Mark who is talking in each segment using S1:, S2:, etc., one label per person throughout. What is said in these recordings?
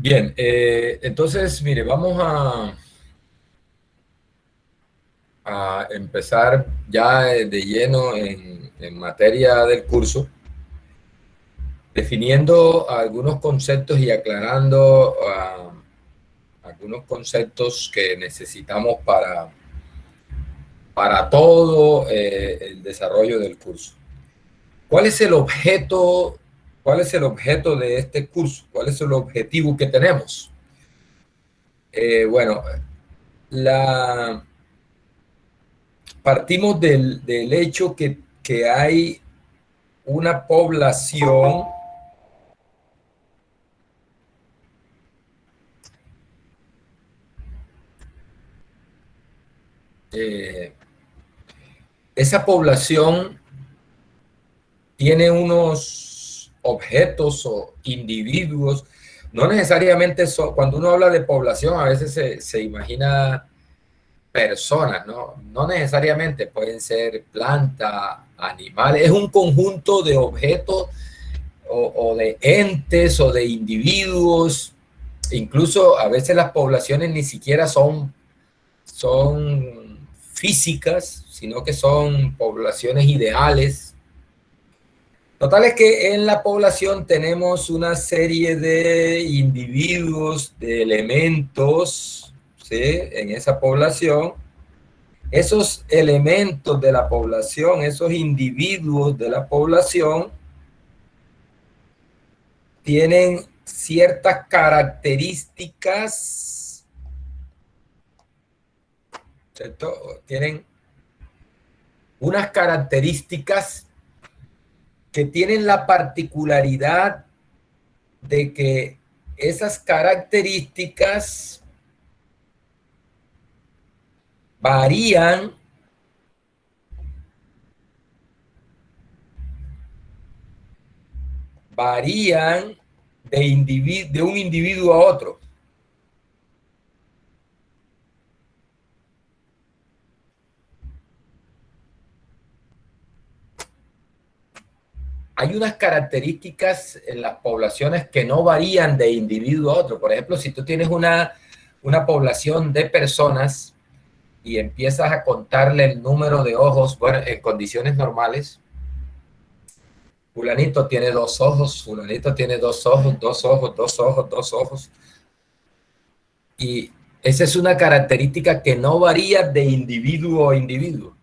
S1: Bien, entonces, mire, vamos a empezar ya de lleno en materia del curso, definiendo algunos conceptos y aclarando algunos conceptos que necesitamos para todo el desarrollo del curso. ¿Cuál es el objeto? ¿Cuál es el objeto de este curso? ¿Cuál es el objetivo que tenemos? Bueno, la partimos del hecho que hay una población eh, esa población tiene unos objetos o individuos, no necesariamente cuando uno habla de población a veces se imagina personas, ¿no? No necesariamente, pueden ser plantas, animales, es un conjunto de objetos o de entes o de individuos. Incluso a veces las poblaciones ni siquiera son físicas, sino que son poblaciones ideales. Total es que en la población tenemos una serie de individuos, de elementos, ¿sí? En esa población. Esos elementos de la población, esos individuos de la población, tienen ciertas características, ¿cierto? Tienen unas características que tienen la particularidad de que esas características varían de un individuo a otro. Hay unas características en las poblaciones que no varían de individuo a otro. Por ejemplo, si tú tienes una población de personas y empiezas a contarle el número de ojos, bueno, en condiciones normales, fulanito tiene dos ojos, fulanito tiene dos ojos, dos ojos, dos ojos, dos ojos. Y esa es una característica que no varía de individuo a individuo.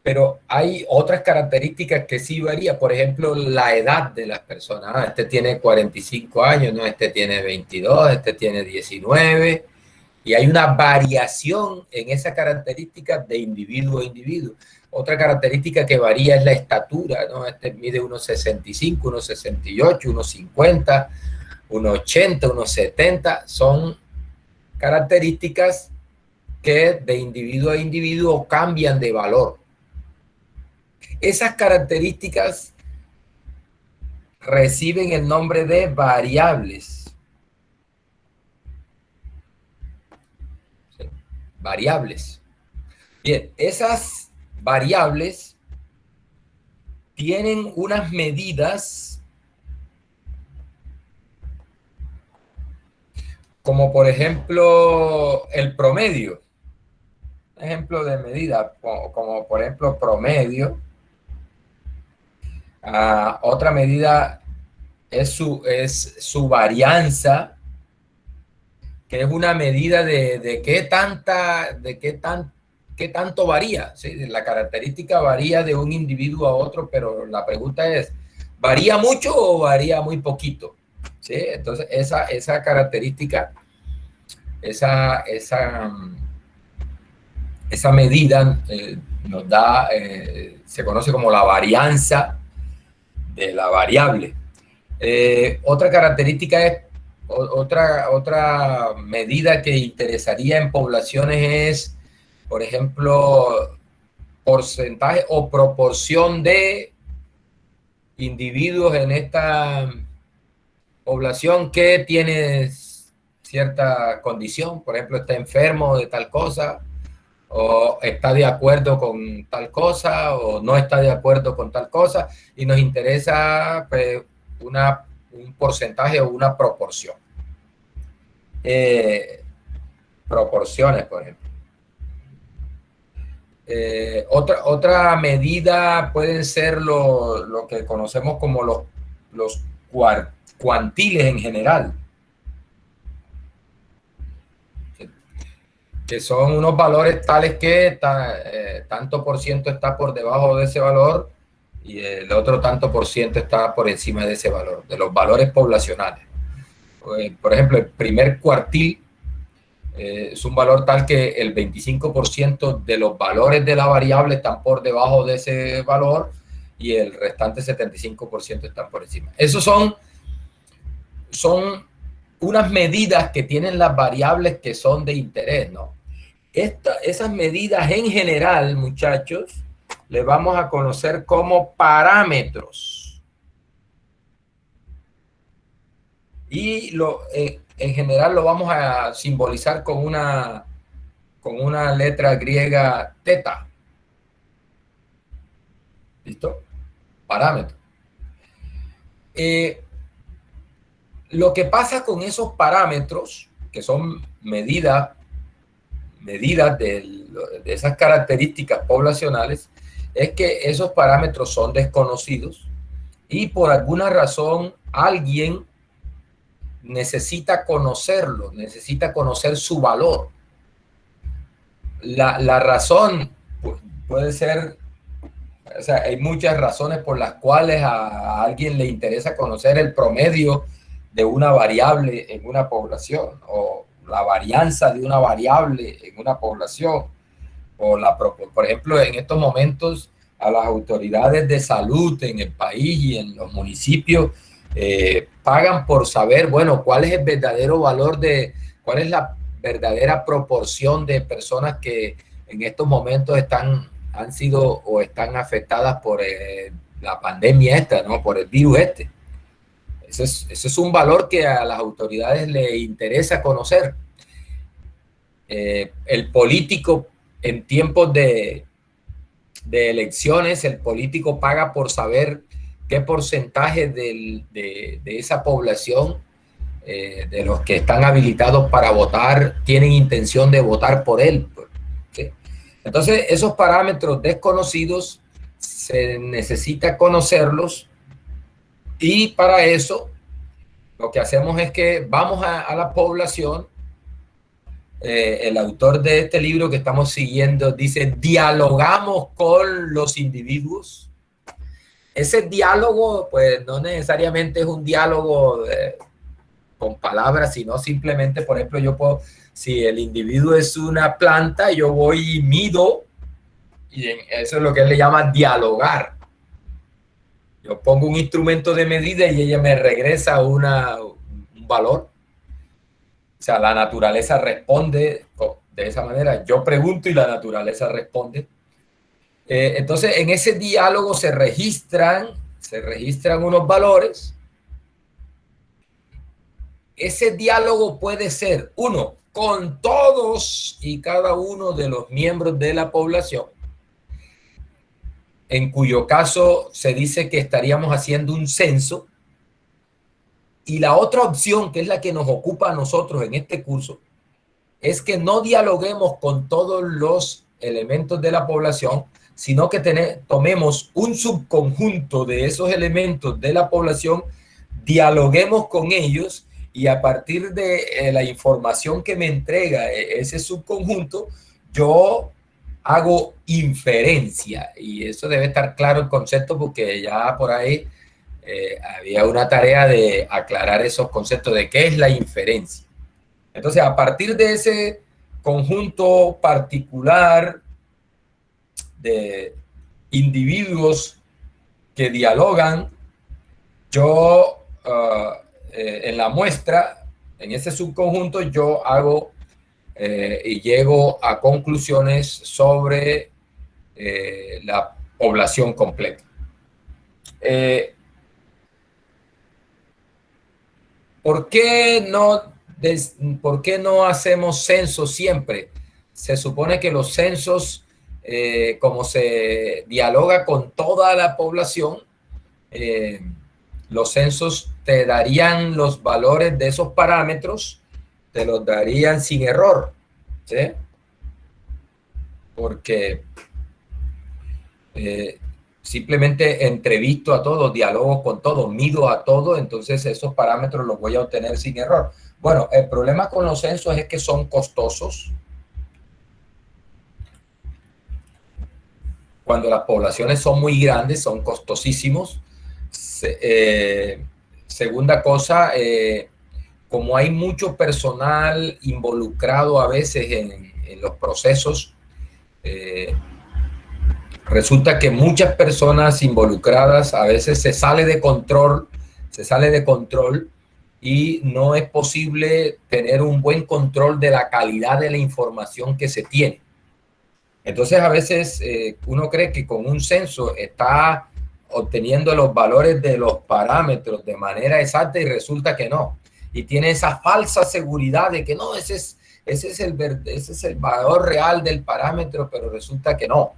S1: Pero hay otras características que sí varía. Por ejemplo, la edad de las personas. Este tiene 45 años, ¿no? Este tiene 22, este tiene 19. Y hay una variación en esa característica de individuo a individuo. Otra característica que varía es la estatura, ¿no? Este mide unos 65, unos 68, unos 50, unos 80, unos 70. Son características que de individuo a individuo cambian de valor. Esas características reciben el nombre de variables. ¿Sí? Variables. Bien, esas variables tienen unas medidas como por ejemplo el promedio. Ejemplo de medida, como por ejemplo promedio. Otra medida es su varianza, que es una medida de qué tanto varía. ¿Sí? La característica varía de un individuo a otro, pero la pregunta es, ¿varía mucho o varía muy poquito? ¿Sí? Entonces, esa característica, esa medida nos da, se conoce como la varianza de la variable. Otra característica es, otra medida que interesaría en poblaciones es, por ejemplo, porcentaje o proporción de individuos en esta población que tiene cierta condición, por ejemplo, está enfermo de tal cosa, o está de acuerdo con tal cosa, o no está de acuerdo con tal cosa, y nos interesa pues, un porcentaje o una proporción. proporciones, por ejemplo. Otra medida pueden ser lo que conocemos como los cuantiles en general, que son unos valores tales que tanto por ciento está por debajo de ese valor y el otro tanto por ciento está por encima de ese valor, de los valores poblacionales. Por ejemplo, el primer cuartil es un valor tal que el 25% de los valores de la variable están por debajo de ese valor y el restante 75% están por encima. Esos son unas medidas que tienen las variables que son de interés, ¿no? Esas medidas en general, muchachos, le vamos a conocer como parámetros. Y en general lo vamos a simbolizar con una letra griega teta. ¿Listo? Parámetro. Lo que pasa con esos parámetros, que son medidas de esas características poblacionales, es que esos parámetros son desconocidos y por alguna razón alguien necesita conocerlo, necesita conocer su valor. La razón puede ser, o sea, hay muchas razones por las cuales a alguien le interesa conocer el promedio de una variable en una población o la varianza de una variable en una población. Por ejemplo, en estos momentos a las autoridades de salud en el país y en los municipios pagan por saber, bueno, cuál es el verdadero valor cuál es la verdadera proporción de personas que en estos momentos han sido o están afectadas por la pandemia esta, ¿no? Por el virus este. Ese es un valor que a las autoridades les interesa conocer. El político en tiempos de elecciones, el político paga por saber qué porcentaje de esa población, de los que están habilitados para votar, tienen intención de votar por él. ¿Sí? Entonces, esos parámetros desconocidos se necesita conocerlos y para eso lo que hacemos es que vamos a la población. El autor de este libro que estamos siguiendo dice, dialogamos con los individuos. Ese diálogo, pues no necesariamente es un diálogo con palabras, sino simplemente, por ejemplo, si el individuo es una planta, yo voy y mido, y eso es lo que él le llama dialogar. Yo pongo un instrumento de medida y ella me regresa un valor. O sea, la naturaleza responde de esa manera. Yo pregunto y la naturaleza responde. Entonces, en ese diálogo se registran unos valores. Ese diálogo puede ser, uno, con todos y cada uno de los miembros de la población, en cuyo caso se dice que estaríamos haciendo un censo. Y la otra opción, que es la que nos ocupa a nosotros en este curso, es que no dialoguemos con todos los elementos de la población, sino que tomemos un subconjunto de esos elementos de la población, dialoguemos con ellos y a partir de la información que me entrega ese subconjunto, yo hago inferencia. Y eso debe estar claro el concepto porque ya por ahí había una tarea de aclarar esos conceptos de qué es la inferencia. Entonces, a partir de ese conjunto particular de individuos que dialogan, yo en la muestra, en ese subconjunto, yo hago y llego a conclusiones sobre la población completa. ¿Por qué no hacemos censos siempre? Se supone que los censos, como se dialoga con toda la población, los censos te darían los valores de esos parámetros, te los darían sin error, ¿sí? Porque simplemente entrevisto a todos, dialogo con todos, mido a todos, entonces esos parámetros los voy a obtener sin error. Bueno, el problema con los censos es que son costosos. Cuando las poblaciones son muy grandes, son costosísimos. Segunda cosa, como hay mucho personal involucrado a veces en los procesos, resulta que muchas personas involucradas a veces se sale de control y no es posible tener un buen control de la calidad de la información que se tiene. Entonces a veces uno cree que con un censo está obteniendo los valores de los parámetros de manera exacta y resulta que no. Y tiene esa falsa seguridad de que no, ese es el valor real del parámetro, pero resulta que no.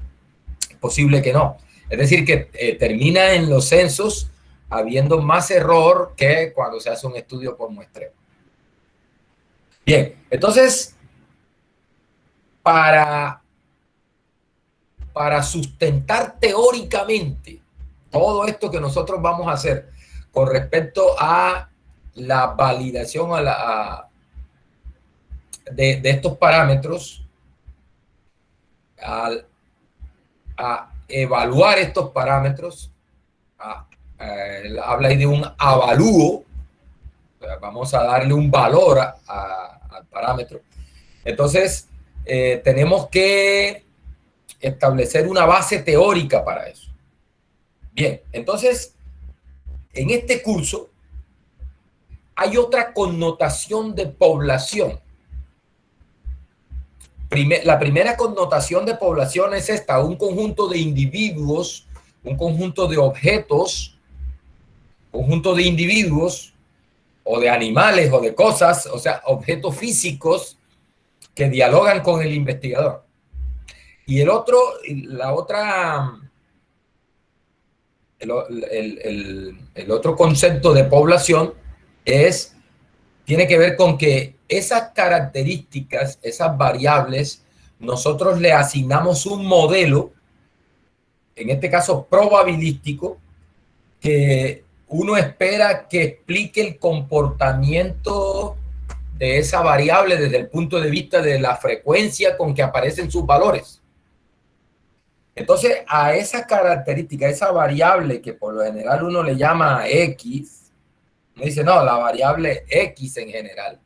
S1: Es posible que no. Es decir, que termina en los censos habiendo más error que cuando se hace un estudio por muestreo. Bien, entonces, para sustentar teóricamente todo esto que nosotros vamos a hacer con respecto a la validación de estos parámetros, a evaluar estos parámetros, habla ahí de un avalúo, vamos a darle un valor al parámetro. Entonces, tenemos que establecer una base teórica para eso. Bien, entonces, en este curso hay otra connotación de población. La primera connotación de población es esta: un conjunto de individuos, un conjunto de objetos, conjunto de individuos o de animales o de cosas, o sea, objetos físicos que dialogan con el investigador. Y el otro concepto de población tiene que ver con que esas características, esas variables, nosotros le asignamos un modelo, en este caso probabilístico, que uno espera que explique el comportamiento de esa variable desde el punto de vista de la frecuencia con que aparecen sus valores. Entonces, a esa característica, esa variable que por lo general uno le llama X, uno dice, no, la variable X en general.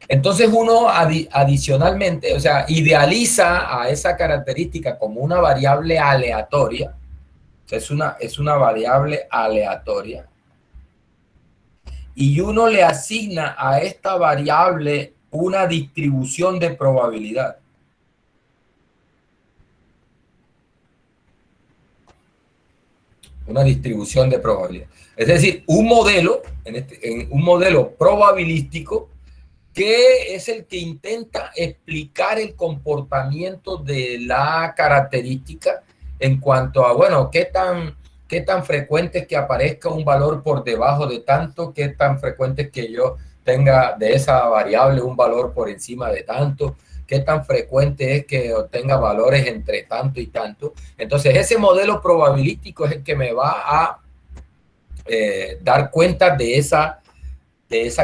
S1: Entonces uno adicionalmente, o sea, idealiza a esa característica como una variable aleatoria. O sea, es una variable aleatoria. Y uno le asigna a esta variable una distribución de probabilidad. Una distribución de probabilidad. Es decir, un modelo, un modelo probabilístico que es el que intenta explicar el comportamiento de la característica en cuanto a, bueno, qué tan frecuente es que aparezca un valor por debajo de tanto, qué tan frecuente es que yo tenga de esa variable un valor por encima de tanto, qué tan frecuente es que obtenga valores entre tanto y tanto. Entonces, ese modelo probabilístico es el que me va a dar cuenta de esa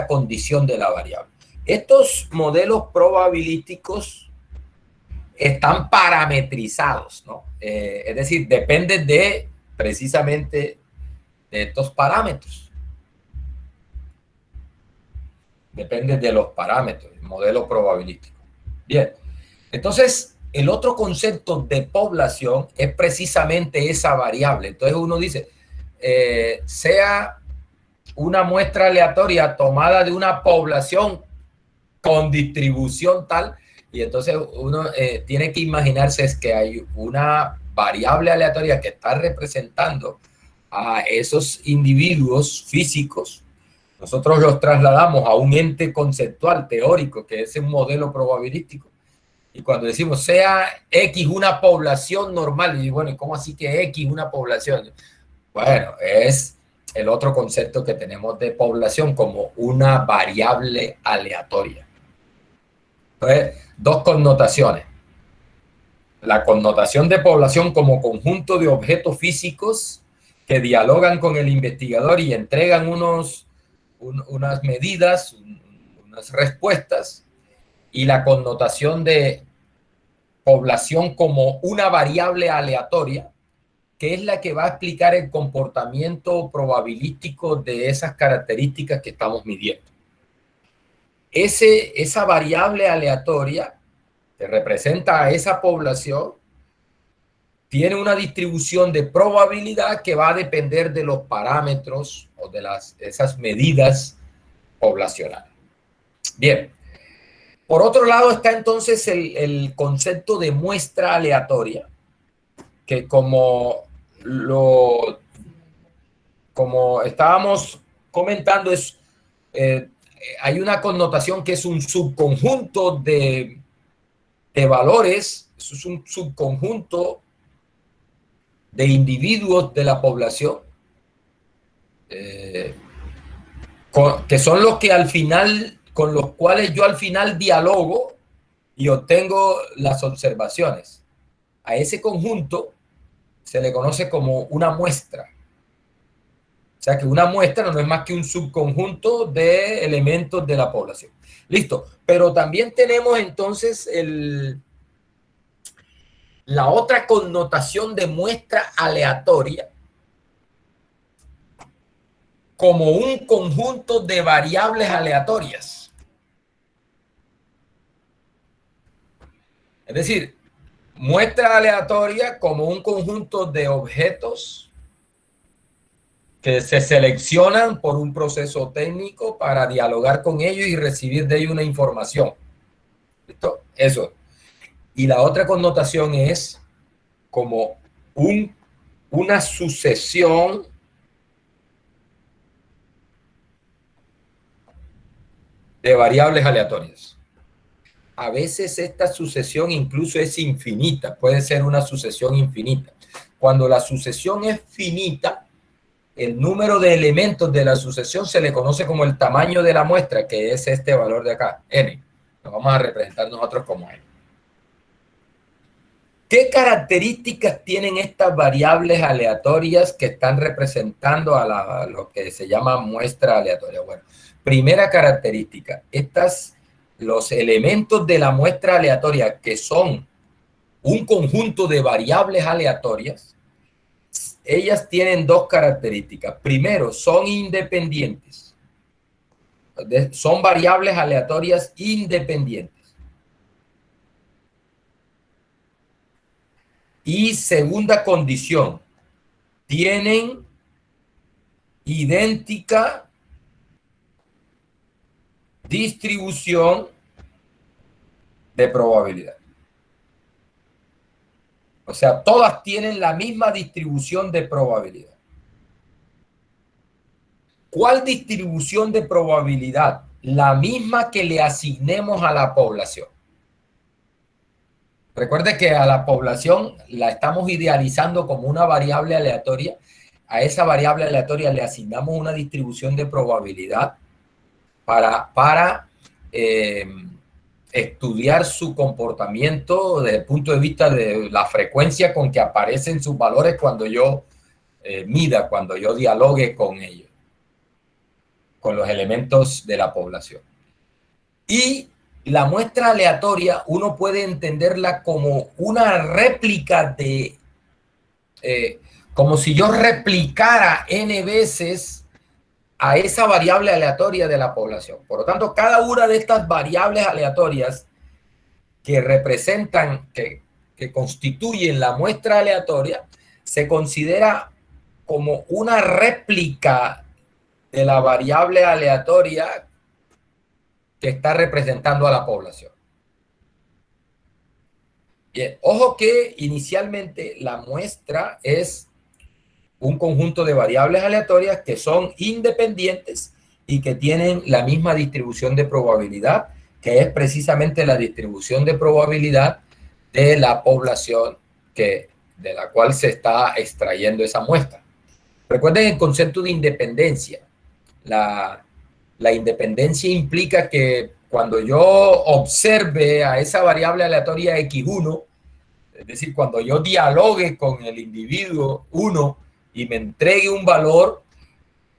S1: condición de la variable. Estos modelos probabilísticos están parametrizados, ¿no? Es decir, dependen precisamente de estos parámetros. Depende de los parámetros, el modelo probabilístico. Bien, entonces el otro concepto de población es precisamente esa variable. Entonces uno dice, sea una muestra aleatoria tomada de una población con distribución tal, y entonces uno tiene que imaginarse es que hay una variable aleatoria que está representando a esos individuos físicos. Nosotros los trasladamos a un ente conceptual teórico que es un modelo probabilístico, y cuando decimos sea X una población normal, y bueno, ¿cómo así que X una población? Bueno, es el otro concepto que tenemos de población como una variable aleatoria. Entonces, dos connotaciones. La connotación de población como conjunto de objetos físicos que dialogan con el investigador y entregan unas medidas, unas respuestas, y la connotación de población como una variable aleatoria, que es la que va a explicar el comportamiento probabilístico de esas características que estamos midiendo. Esa variable aleatoria que representa a esa población tiene una distribución de probabilidad que va a depender de los parámetros o de esas medidas poblacionales. Bien. Por otro lado está entonces el concepto de muestra aleatoria, que como estábamos comentando, hay una connotación que es un subconjunto de valores, es un subconjunto de individuos de la población, que son los que al final, con los cuales yo al final dialogo y obtengo las observaciones. A ese conjunto se le conoce como una muestra. O sea que una muestra no es más que un subconjunto de elementos de la población. Listo. Pero también tenemos entonces la otra connotación de muestra aleatoria como un conjunto de variables aleatorias. Es decir, muestra aleatoria como un conjunto de objetos que se seleccionan por un proceso técnico para dialogar con ellos y recibir de ellos una información. ¿Listo? Eso. Y la otra connotación es como una sucesión de variables aleatorias. A veces esta sucesión incluso es infinita, puede ser una sucesión infinita. Cuando la sucesión es finita, el número de elementos de la sucesión se le conoce como el tamaño de la muestra, que es este valor de acá, n. Lo vamos a representar nosotros como n. ¿Qué características tienen estas variables aleatorias que están representando a lo que se llama muestra aleatoria? Bueno, primera característica, los elementos de la muestra aleatoria, que son un conjunto de variables aleatorias, ellas tienen dos características. Primero, son independientes. Son variables aleatorias independientes. Y segunda condición, tienen idéntica distribución de probabilidad. O sea, todas tienen la misma distribución de probabilidad. ¿Cuál distribución de probabilidad? La misma que le asignemos a la población. Recuerde que a la población la estamos idealizando como una variable aleatoria. A esa variable aleatoria le asignamos una distribución de probabilidad para estudiar su comportamiento desde el punto de vista de la frecuencia con que aparecen sus valores cuando yo mida, cuando yo dialogue con ellos, con los elementos de la población. Y la muestra aleatoria uno puede entenderla como una réplica como si yo replicara n veces a esa variable aleatoria de la población. Por lo tanto, cada una de estas variables aleatorias que representan, que constituyen la muestra aleatoria, se considera como una réplica de la variable aleatoria que está representando a la población. Bien, ojo que inicialmente la muestra es un conjunto de variables aleatorias que son independientes y que tienen la misma distribución de probabilidad, que es precisamente la distribución de probabilidad de la población de la cual se está extrayendo esa muestra. Recuerden el concepto de independencia. La independencia implica que cuando yo observe a esa variable aleatoria X1, es decir, cuando yo dialogue con el individuo 1 y me entregue un valor,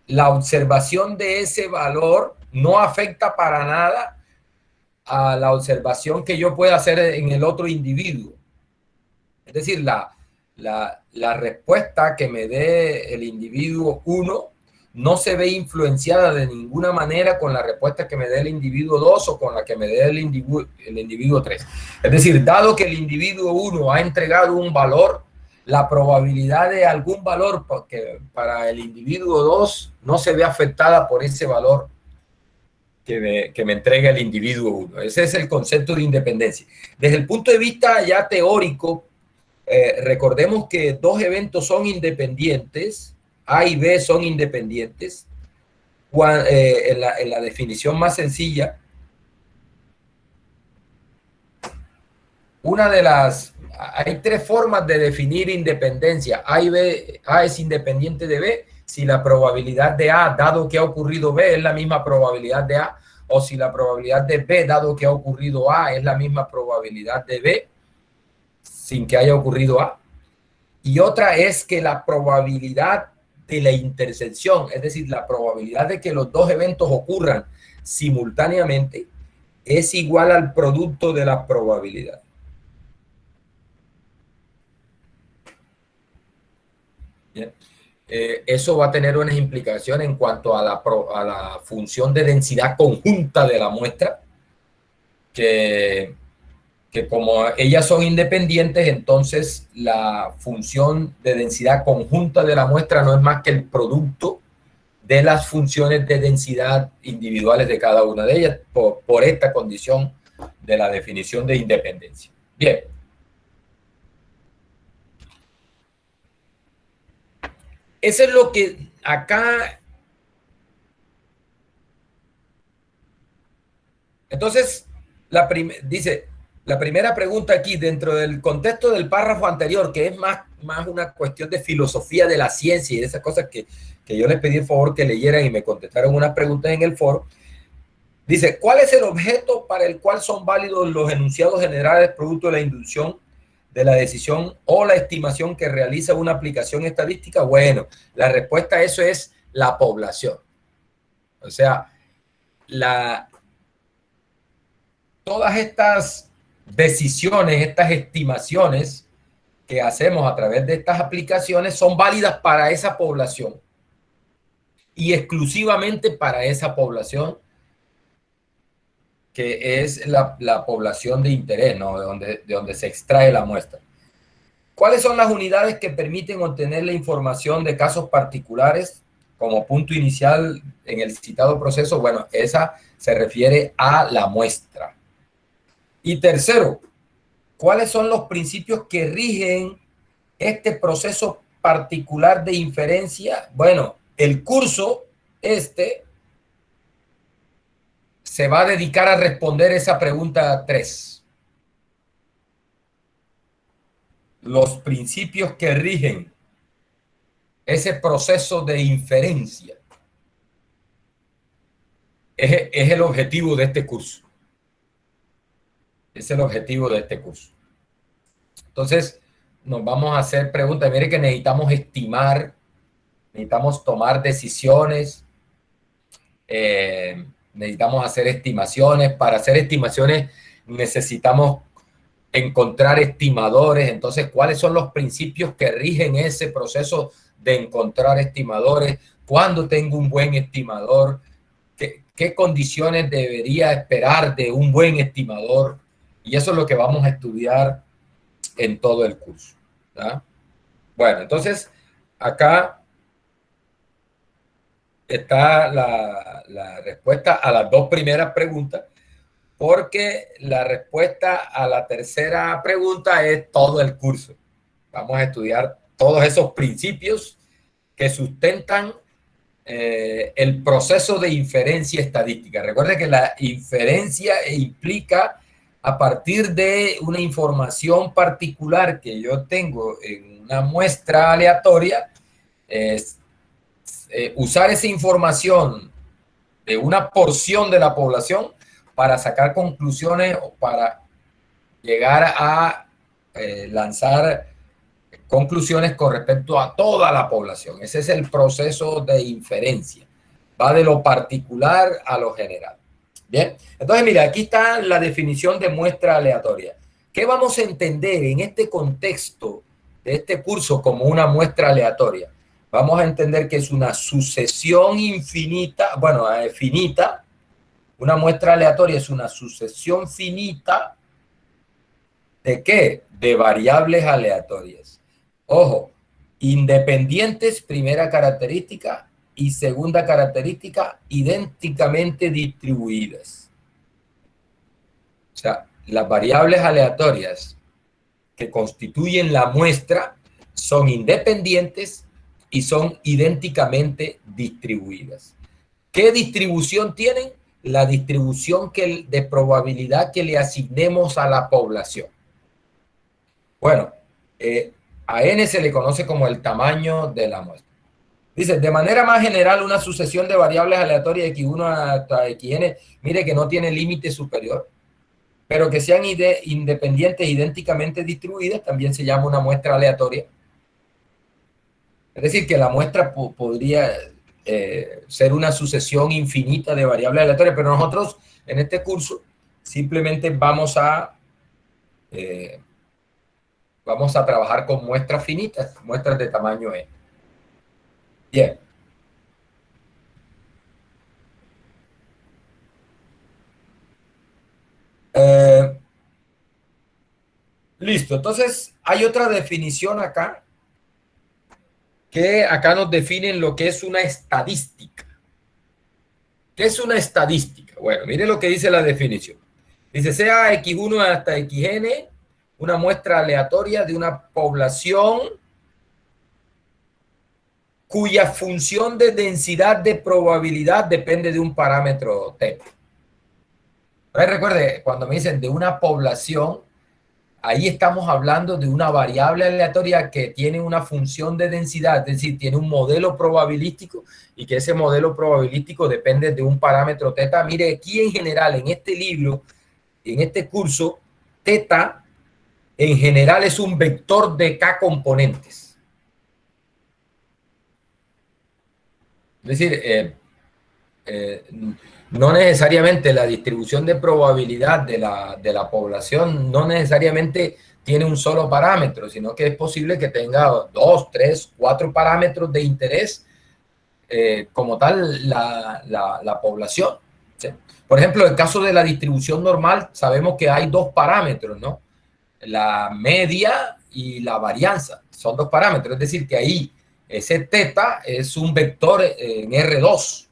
S1: la observación de ese valor no afecta para nada a la observación que yo pueda hacer en el otro individuo. Es decir, la respuesta que me dé el individuo 1 no se ve influenciada de ninguna manera con la respuesta que me dé el individuo 2 o con la que me dé el individuo 3. Es decir, dado que el individuo 1 ha entregado un valor, la probabilidad de algún valor para el individuo 2 no se ve afectada por ese valor que me entrega el individuo 1. Ese es el concepto de independencia. Desde el punto de vista ya teórico, recordemos que dos eventos son independientes, A y B son independientes. En la definición más sencilla, hay tres formas de definir independencia. A y B, A es independiente de B si la probabilidad de A, dado que ha ocurrido B, es la misma probabilidad de A, o si la probabilidad de B, dado que ha ocurrido A, es la misma probabilidad de B, sin que haya ocurrido A. Y otra es que la probabilidad de la intersección, es decir, la probabilidad de que los dos eventos ocurran simultáneamente, es igual al producto de la probabilidad. Bien. Eso va a tener unas implicaciones en cuanto a la función de densidad conjunta de la muestra, que como ellas son independientes, entonces la función de densidad conjunta de la muestra no es más que el producto de las funciones de densidad individuales de cada una de ellas por esta condición de la definición de independencia. Bien. Eso es lo que acá... Entonces, dice... La primera pregunta aquí, dentro del contexto del párrafo anterior, que es más una cuestión de filosofía de la ciencia y de esas cosas que yo les pedí el favor que leyeran y me contestaron unas preguntas en el foro, dice, ¿cuál es el objeto para el cual son válidos los enunciados generales producto de la inducción de la decisión o la estimación que realiza una aplicación estadística? Bueno, la respuesta a eso es la población. O sea, todas estas decisiones, estas estimaciones que hacemos a través de estas aplicaciones son válidas para esa población y exclusivamente para esa población, que es la población de interés, ¿no? de donde se extrae la muestra. ¿Cuáles son las unidades que permiten obtener la información de casos particulares como punto inicial en el citado proceso? Bueno, esa se refiere a la muestra. Y tercero, ¿cuáles son los principios que rigen este proceso particular de inferencia? Bueno, el curso se va a dedicar a responder esa pregunta 3. Los principios que rigen ese proceso de inferencia es el objetivo de este curso. Es el objetivo de este curso. Entonces, nos vamos a hacer preguntas. Mire que necesitamos estimar, necesitamos tomar decisiones, necesitamos hacer estimaciones. Para hacer estimaciones necesitamos encontrar estimadores. Entonces, ¿cuáles son los principios que rigen ese proceso de encontrar estimadores? ¿Cuándo tengo un buen estimador? ¿Qué condiciones debería esperar de un buen estimador? Y eso es lo que vamos a estudiar en todo el curso, ¿verdad? Bueno, entonces acá está la respuesta a las dos primeras preguntas, porque la respuesta a la tercera pregunta es todo el curso. Vamos a estudiar todos esos principios que sustentan el proceso de inferencia estadística. Recuerden que la inferencia implica, a partir de una información particular que yo tengo en una muestra aleatoria, usar esa información de una porción de la población para sacar conclusiones o para llegar a lanzar conclusiones con respecto a toda la población. Ese es el proceso de inferencia. Va de lo particular a lo general. Bien, entonces mira, aquí está la definición de muestra aleatoria. ¿Qué vamos a entender en este contexto de este curso como una muestra aleatoria? Vamos a entender que es una sucesión infinita, bueno, finita. Una muestra aleatoria es una sucesión finita ¿de qué? De variables aleatorias. Ojo, independientes, primera característica, y segunda característica, idénticamente distribuidas. O sea, las variables aleatorias que constituyen la muestra son independientes y son idénticamente distribuidas. ¿Qué distribución tienen? La distribución de probabilidad que le asignemos a la población. Bueno, a n se le conoce como el tamaño de la muestra. Dice, de manera más general, una sucesión de variables aleatorias x1 hasta xn, mire que no tiene límite superior, pero que sean independientes, idénticamente distribuidas, también se llama una muestra aleatoria. Es decir, que la muestra podría ser una sucesión infinita de variables aleatorias, pero nosotros en este curso simplemente vamos a trabajar con muestras finitas, muestras de tamaño n. Bien. Listo. Entonces, hay otra definición acá, que acá nos definen lo que es una estadística. ¿Qué es una estadística? Bueno, mire lo que dice la definición. Dice, sea x1 hasta xn, una muestra aleatoria de una población cuya función de densidad de probabilidad depende de un parámetro t. Recuerde, cuando me dicen de una población, ahí estamos hablando de una variable aleatoria que tiene una función de densidad, es decir, tiene un modelo probabilístico y que ese modelo probabilístico depende de un parámetro teta. Mire, aquí en general, en este libro, en este curso, teta en general es un vector de k componentes. Es decir, no necesariamente la distribución de probabilidad de la población no necesariamente tiene un solo parámetro, sino que es posible que tenga 2, 3, 4 parámetros de interés como tal la población. ¿Sí? Por ejemplo, en el caso de la distribución normal, sabemos que hay dos parámetros, ¿no? La media y la varianza. Son dos parámetros, es decir, que ahí ese teta es un vector en R2.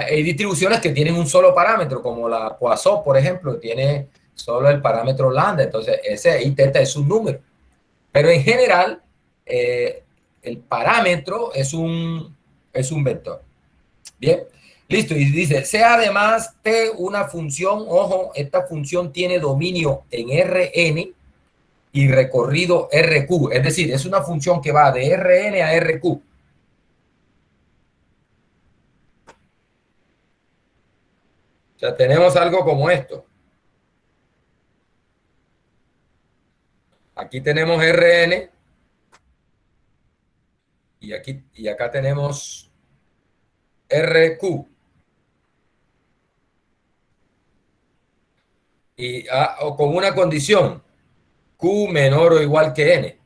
S1: Hay distribuciones que tienen un solo parámetro, como la Poisson, por ejemplo, tiene solo el parámetro lambda, entonces ese ahí teta es un número. Pero en general, el parámetro es un vector. Bien, listo. Y dice, sea además T una función, ojo, esta función tiene dominio en Rn y recorrido Rq, es decir, es una función que va de Rn a Rq. O sea, tenemos algo como esto. Aquí tenemos Rn y acá tenemos RQ. O con una condición, Q menor o igual que N.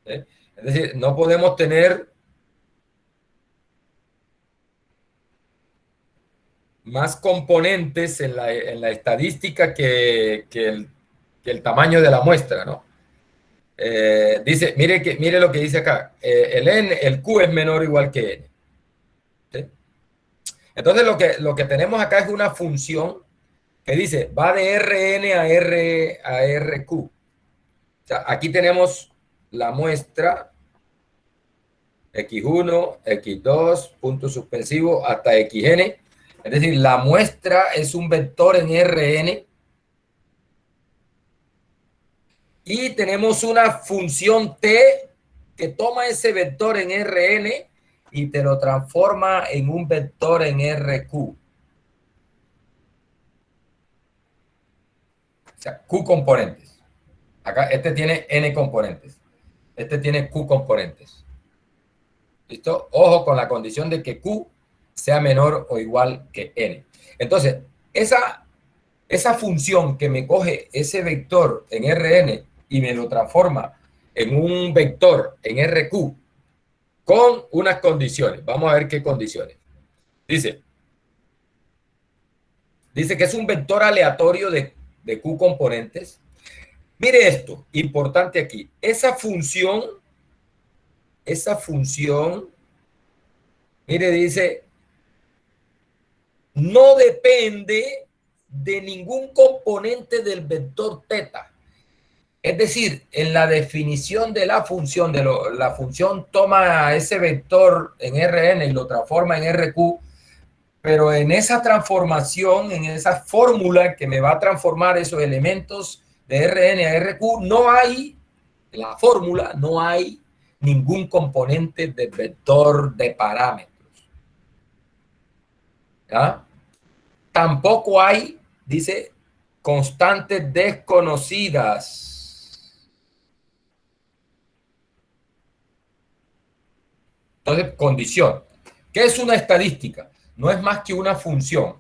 S1: ¿Sí? Es decir, no podemos tener más componentes en la estadística que el tamaño de la muestra, ¿no? Dice, mire lo que dice acá. El Q es menor o igual que N. ¿Sí? Entonces lo que tenemos acá es una función que dice, va de Rn a Rq. O sea, aquí tenemos la muestra x1, x2, punto suspensivo, hasta xn. Es decir, la muestra es un vector en Rn y tenemos una función t que toma ese vector en Rn y te lo transforma en un vector en Rq. O sea, Q componentes. Acá este tiene N componentes. Este tiene Q componentes. ¿Listo? Ojo con la condición de que Q sea menor o igual que N. Entonces, esa función que me coge ese vector en Rn y me lo transforma en un vector en Rq con unas condiciones. Vamos a ver qué condiciones. Dice que es un vector aleatorio de Q componentes. Mire esto, importante aquí. Esa función, mire, dice, no depende de ningún componente del vector teta. Es decir, en la definición de la función, la función toma ese vector en Rn y lo transforma en Rq, pero en esa transformación, en esa fórmula que me va a transformar esos elementos de Rn a Rq, no hay, en la fórmula, no hay ningún componente del vector de parámetros. ¿Ya? Tampoco hay, dice, constantes desconocidas. Entonces, condición. ¿Qué es una estadística? No es más que una función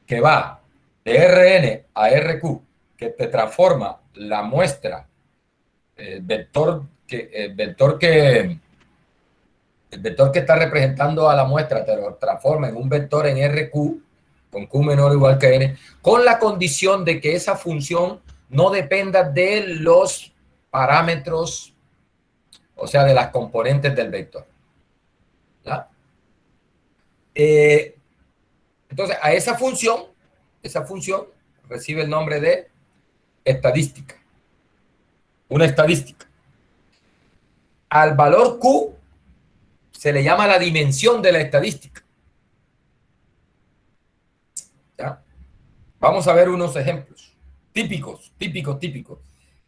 S1: que va de Rn a Rq, que te transforma la muestra, el vector que está representando a la muestra, te lo transforma en un vector en Rq, con Q menor o igual que N, con la condición de que esa función no dependa de los parámetros, o sea, de las componentes del vector. ¿Ya? Entonces, a esa función recibe el nombre de estadística. Una estadística. Al valor Q se le llama la dimensión de la estadística. ¿Ya? Vamos a ver unos ejemplos típicos.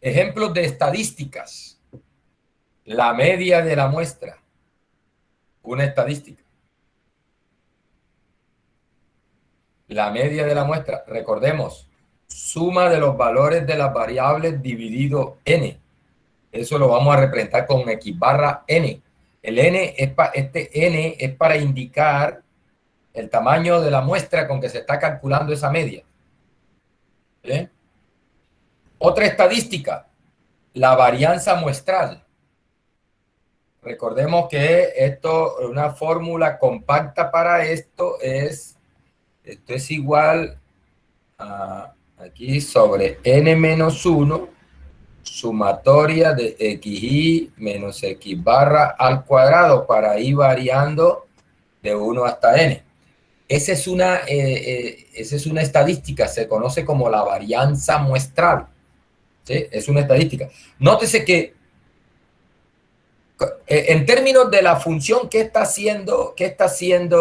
S1: Ejemplos de estadísticas. La media de la muestra. Una estadística. La media de la muestra, recordemos, suma de los valores de las variables dividido n. Eso lo vamos a representar con x barra n. El n es para indicar el tamaño de la muestra con que se está calculando esa media. ¿Bien? Otra estadística, la varianza muestral. Recordemos que una fórmula compacta para esto es igual a aquí sobre n menos 1 sumatoria de xy menos x barra al cuadrado para ir variando de 1 hasta n. Esa es una estadística, se conoce como la varianza muestral. ¿Sí? Es una estadística. Nótese que en términos de la función que está haciendo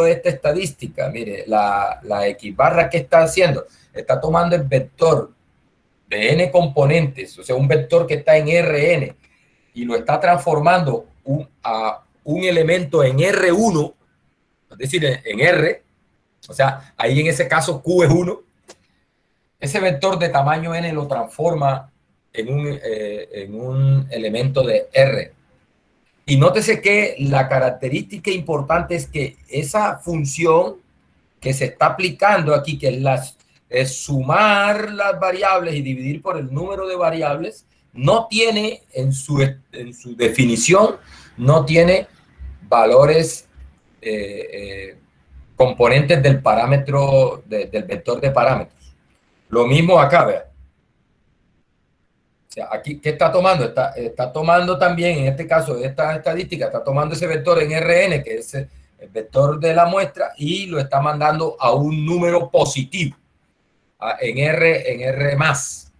S1: esta estadística, mire, la x barra que está haciendo, está tomando el vector de n componentes, o sea, un vector que está en Rn, y lo está transformando a un elemento en R1, es decir, en R, o sea, ahí en ese caso Q es 1, ese vector de tamaño n lo transforma en un elemento de R. Y nótese que la característica importante es que esa función que se está aplicando aquí, que es sumar las variables y dividir por el número de variables, no tiene en su definición, no tiene valores componentes del parámetro, del vector de parámetros. Lo mismo acá, vean. O sea, aquí, ¿qué está tomando? Está tomando también, en este caso, esta estadística, está tomando ese vector en Rn, que es el vector de la muestra, y lo está mandando a un número positivo, en R más.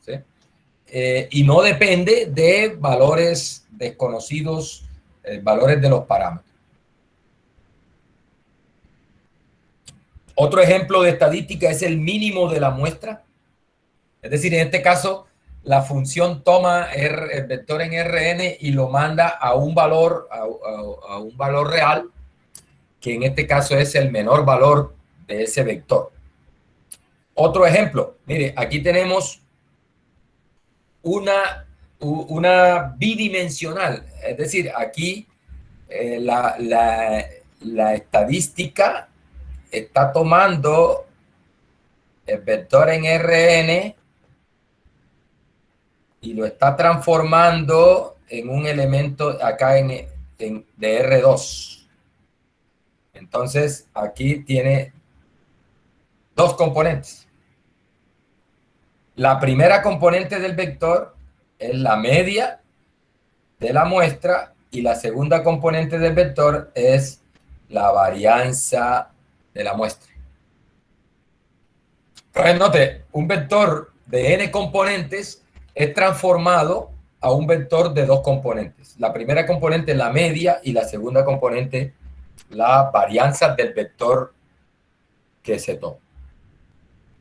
S1: ¿Sí? Y no depende de valores desconocidos, valores de los parámetros. Otro ejemplo de estadística es el mínimo de la muestra. Es decir, en este caso, la función toma el vector en Rn y lo manda a un valor, a un valor real, que en este caso es el menor valor de ese vector. Otro ejemplo, mire, aquí tenemos una bidimensional, es decir, aquí la estadística está tomando el vector en Rn y lo está transformando en un elemento acá de R2. Entonces, aquí tiene dos componentes. La primera componente del vector es la media de la muestra y la segunda componente del vector es la varianza de la muestra. Entonces, note, un vector de n componentes es transformado a un vector de dos componentes. La primera componente es la media y la segunda componente la varianza del vector que se toma.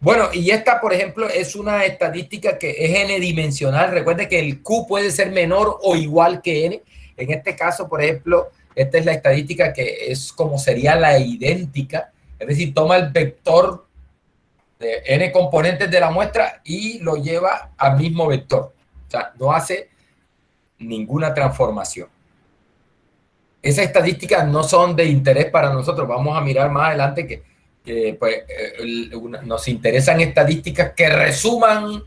S1: Bueno, y esta, por ejemplo, es una estadística que es n-dimensional. Recuerde que el Q puede ser menor o igual que n. En este caso, por ejemplo, esta es la estadística que es como sería la idéntica. Es decir, toma el vector de n componentes de la muestra y lo lleva al mismo vector. O sea, no hace ninguna transformación. Esas estadísticas no son de interés para nosotros. Vamos a mirar más adelante que pues, nos interesan estadísticas que resuman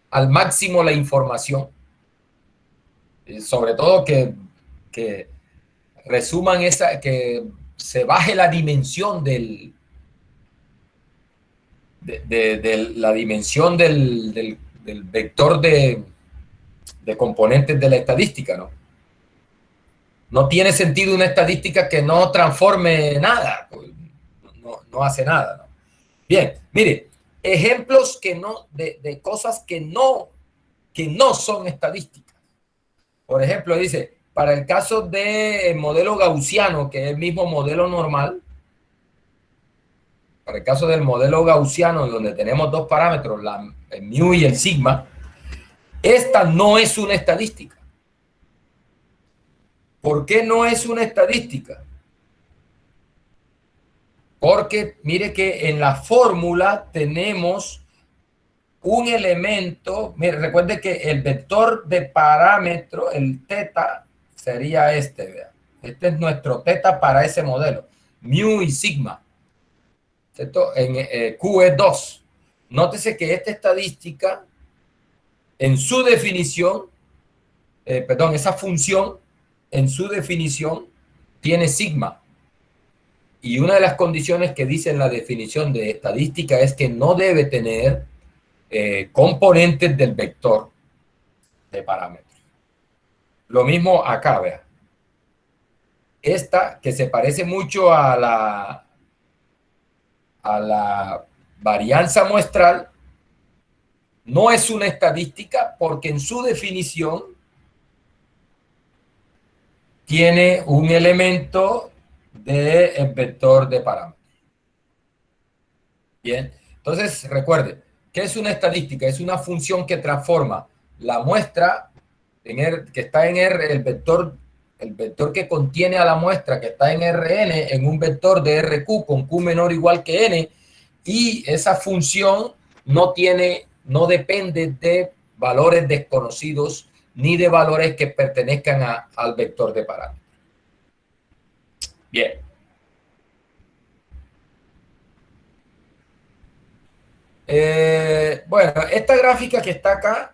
S1: al máximo la información. Sobre todo que resuman que se baje la dimensión de la dimensión del vector de componentes de la estadística, ¿no? No tiene sentido una estadística que no transforme nada, pues no hace nada, ¿no? Bien, mire, ejemplos de cosas que no son estadísticas. Por ejemplo, dice, para el caso del modelo gaussiano, que es el mismo modelo normal, para el caso del modelo gaussiano, donde tenemos dos parámetros, el mu y el sigma, esta no es una estadística. ¿Por qué no es una estadística? Porque mire que en la fórmula tenemos un elemento, mire, recuerde que el vector de parámetro, el teta, sería este, vean. Este es nuestro teta para ese modelo, mu y sigma, ¿cierto? En Q es 2. Nótese que esta estadística, en su definición, esa función, en su definición, tiene sigma. Y una de las condiciones que dice en la definición de estadística es que no debe tener componentes del vector de parámetros. Lo mismo acá, vea. Esta, que se parece mucho a la varianza muestral, no es una estadística porque en su definición tiene un elemento del vector de parámetros. Bien, entonces recuerde, ¿qué es una estadística? Es una función que transforma la muestra que está en R, el vector que contiene a la muestra que está en Rn, en un vector de Rq con Q menor o igual que n, y esa función no depende de valores desconocidos ni de valores que pertenezcan al vector de parámetros. Bien. Bueno, esta gráfica que está acá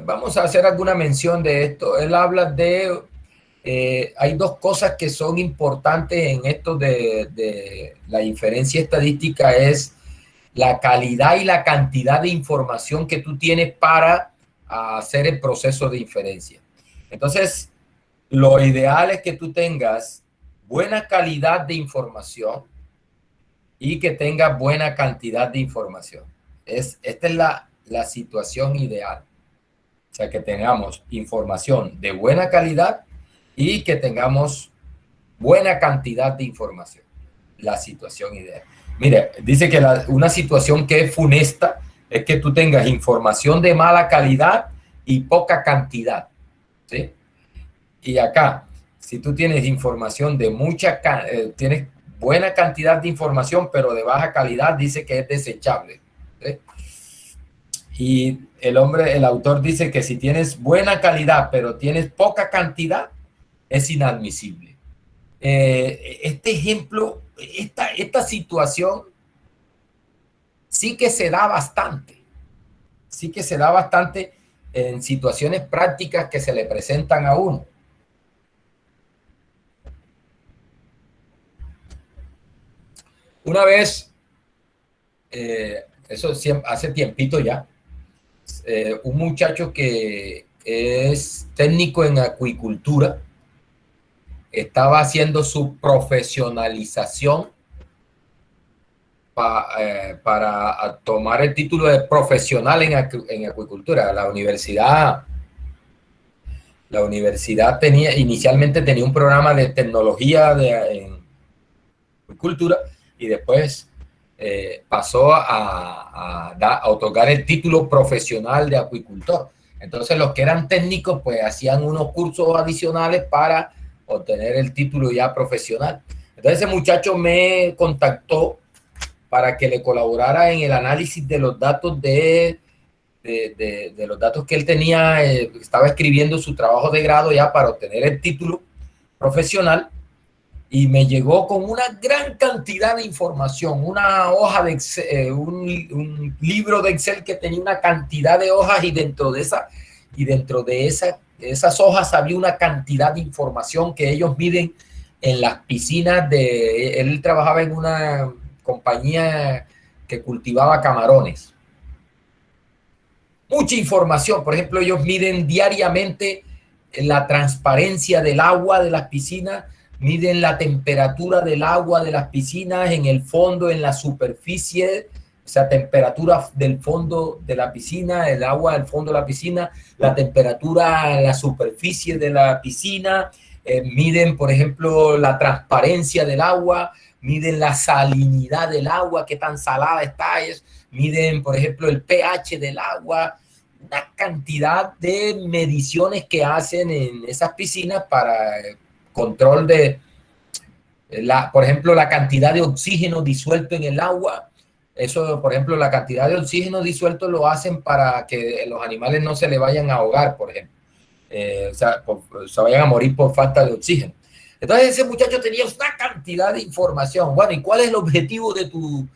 S1: vamos a hacer alguna mención de esto. Él habla de, hay dos cosas que son importantes en esto de la inferencia estadística, es la calidad y la cantidad de información que tú tienes para hacer el proceso de inferencia. Entonces, lo ideal es que tú tengas buena calidad de información y que tengas buena cantidad de información. Esta es la situación ideal. O sea, que tengamos información de buena calidad y que tengamos buena cantidad de información. La situación ideal. Mire, dice que una situación que es funesta es que tú tengas información de mala calidad y poca cantidad, ¿sí? Y acá, si tú tienes información de tienes buena cantidad de información, pero de baja calidad, dice que es desechable, ¿sí? Y el autor dice que si tienes buena calidad, pero tienes poca cantidad, es inadmisible. Este ejemplo, esta situación sí que se da bastante, sí que se da bastante en situaciones prácticas que se le presentan a uno. Una vez, eso hace tiempito ya, un muchacho que es técnico en acuicultura estaba haciendo su profesionalización para tomar el título de profesional en acuicultura. La universidad inicialmente tenía un programa de tecnología en acuicultura y después pasó a otorgar el título profesional de acuicultor. Entonces los que eran técnicos pues hacían unos cursos adicionales para obtener el título ya profesional. Entonces ese muchacho me contactó para que le colaborara en el análisis de los datos de los datos que él tenía. Estaba escribiendo su trabajo de grado ya para obtener el título profesional y me llegó con una gran cantidad de información, una hoja de Excel, un libro de Excel que tenía una cantidad de hojas y dentro de esas hojas había una cantidad de información que ellos miden en las piscinas él trabajaba en una compañía que cultivaba camarones. Mucha información, por ejemplo, ellos miden diariamente la transparencia del agua de las piscinas, miden la temperatura del agua de las piscinas en el fondo, en la superficie, o sea, temperatura del fondo de la piscina, el agua del fondo de la piscina, la temperatura en la superficie de la piscina, miden, por ejemplo, la transparencia del agua, miden la salinidad del agua, qué tan salada está, miden, por ejemplo, el pH del agua, una cantidad de mediciones que hacen en esas piscinas para control de, por ejemplo, la cantidad de oxígeno disuelto en el agua. Eso, por ejemplo, la cantidad de oxígeno disuelto lo hacen para que los animales no se le vayan a ahogar, por ejemplo. O sea, se vayan a morir por falta de oxígeno. Entonces ese muchacho tenía una cantidad de información. Bueno, ¿y cuál es el objetivo de tu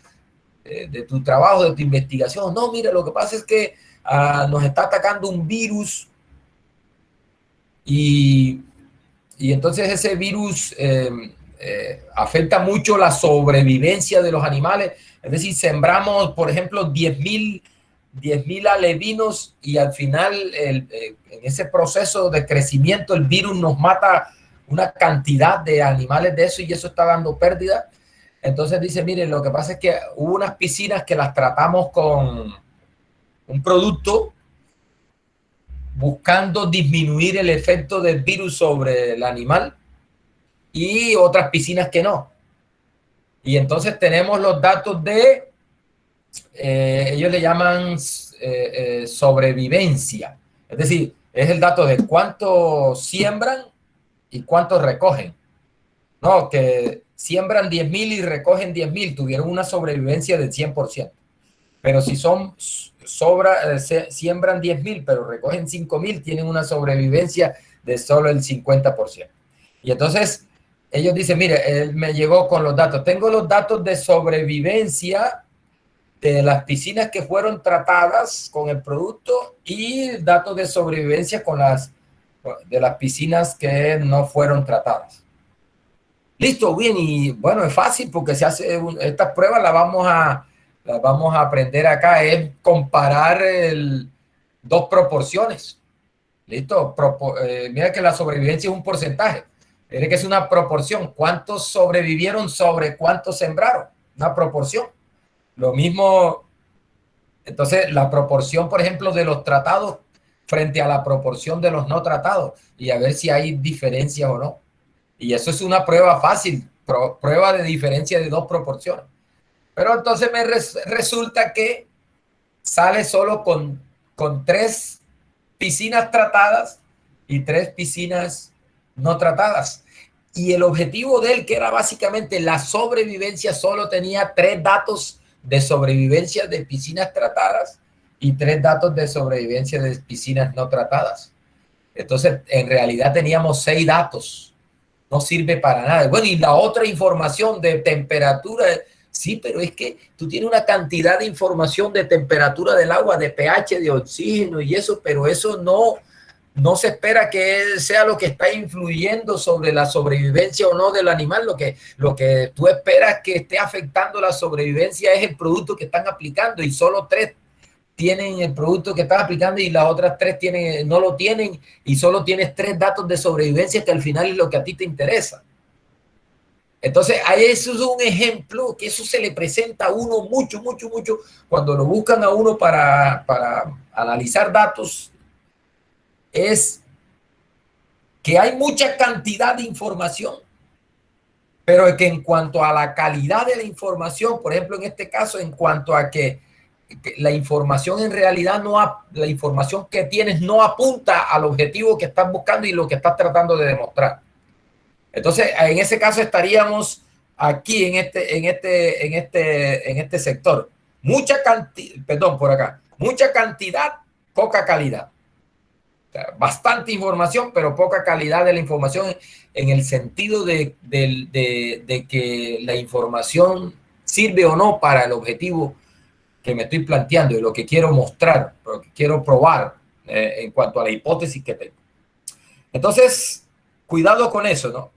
S1: trabajo, de tu investigación? No, mira, lo que pasa es que nos está atacando un virus y entonces ese virus afecta mucho la sobrevivencia de los animales. Es decir, sembramos, por ejemplo, 10,000 alevinos y al final en ese proceso de crecimiento el virus nos mata una cantidad de animales de eso y eso está dando pérdida. Entonces dice, miren, lo que pasa es que hubo unas piscinas que las tratamos con un producto buscando disminuir el efecto del virus sobre el animal y otras piscinas que no. Y entonces tenemos los datos de, ellos le llaman sobrevivencia. Es decir, es el dato de cuánto siembran y cuánto recogen. No, que siembran 10,000 y recogen 10,000, tuvieron una sobrevivencia del 100%. Pero si siembran 10,000, pero recogen 5,000, tienen una sobrevivencia de solo el 50%. Y entonces ellos dicen, mire, él me llegó con los datos. Tengo los datos de sobrevivencia de las piscinas que fueron tratadas con el producto y datos de sobrevivencia de las piscinas que no fueron tratadas. Listo, bien, y bueno, es fácil porque se hace estas pruebas las vamos a aprender acá, es comparar dos proporciones. Listo, mira que la sobrevivencia es un porcentaje, mira que es una proporción, cuántos sobrevivieron sobre cuántos sembraron, una proporción. Lo mismo, entonces la proporción, por ejemplo, de los tratados frente a la proporción de los no tratados y a ver si hay diferencias o no. Y eso es una prueba fácil, prueba de diferencia de dos proporciones. Pero entonces resulta que sale solo con 3 piscinas tratadas y 3 piscinas no tratadas. Y el objetivo de él, que era básicamente la sobrevivencia, solo tenía 3 datos de sobrevivencia de piscinas tratadas y 3 datos de sobrevivencia de piscinas no tratadas. Entonces, en realidad teníamos 6 datos. No sirve para nada. Bueno, y la otra información de temperatura, sí, pero es que tú tienes una cantidad de información de temperatura del agua, de pH, de oxígeno y eso, pero eso no se espera que sea lo que está influyendo sobre la sobrevivencia o no del animal. Lo que tú esperas que esté afectando la sobrevivencia es el producto que están aplicando y solo 3 tienen el producto que estás aplicando y las otras 3 no lo tienen y solo tienes 3 datos de sobrevivencia que al final es lo que a ti te interesa. Entonces, ahí eso es un ejemplo que eso se le presenta a uno mucho cuando lo buscan a uno para analizar datos, es que hay mucha cantidad de información, pero que en cuanto a la calidad de la información, por ejemplo, en este caso, en cuanto a que la información en realidad la información que tienes no apunta al objetivo que estás buscando y lo que estás tratando de demostrar. Entonces, en ese caso estaríamos aquí en este sector. Mucha cantidad, poca calidad. O sea, bastante información, pero poca calidad de la información en el sentido de que la información sirve o no para el objetivo que me estoy planteando y lo que quiero mostrar, lo que quiero probar en cuanto a la hipótesis que tengo. Entonces, cuidado con eso, ¿no?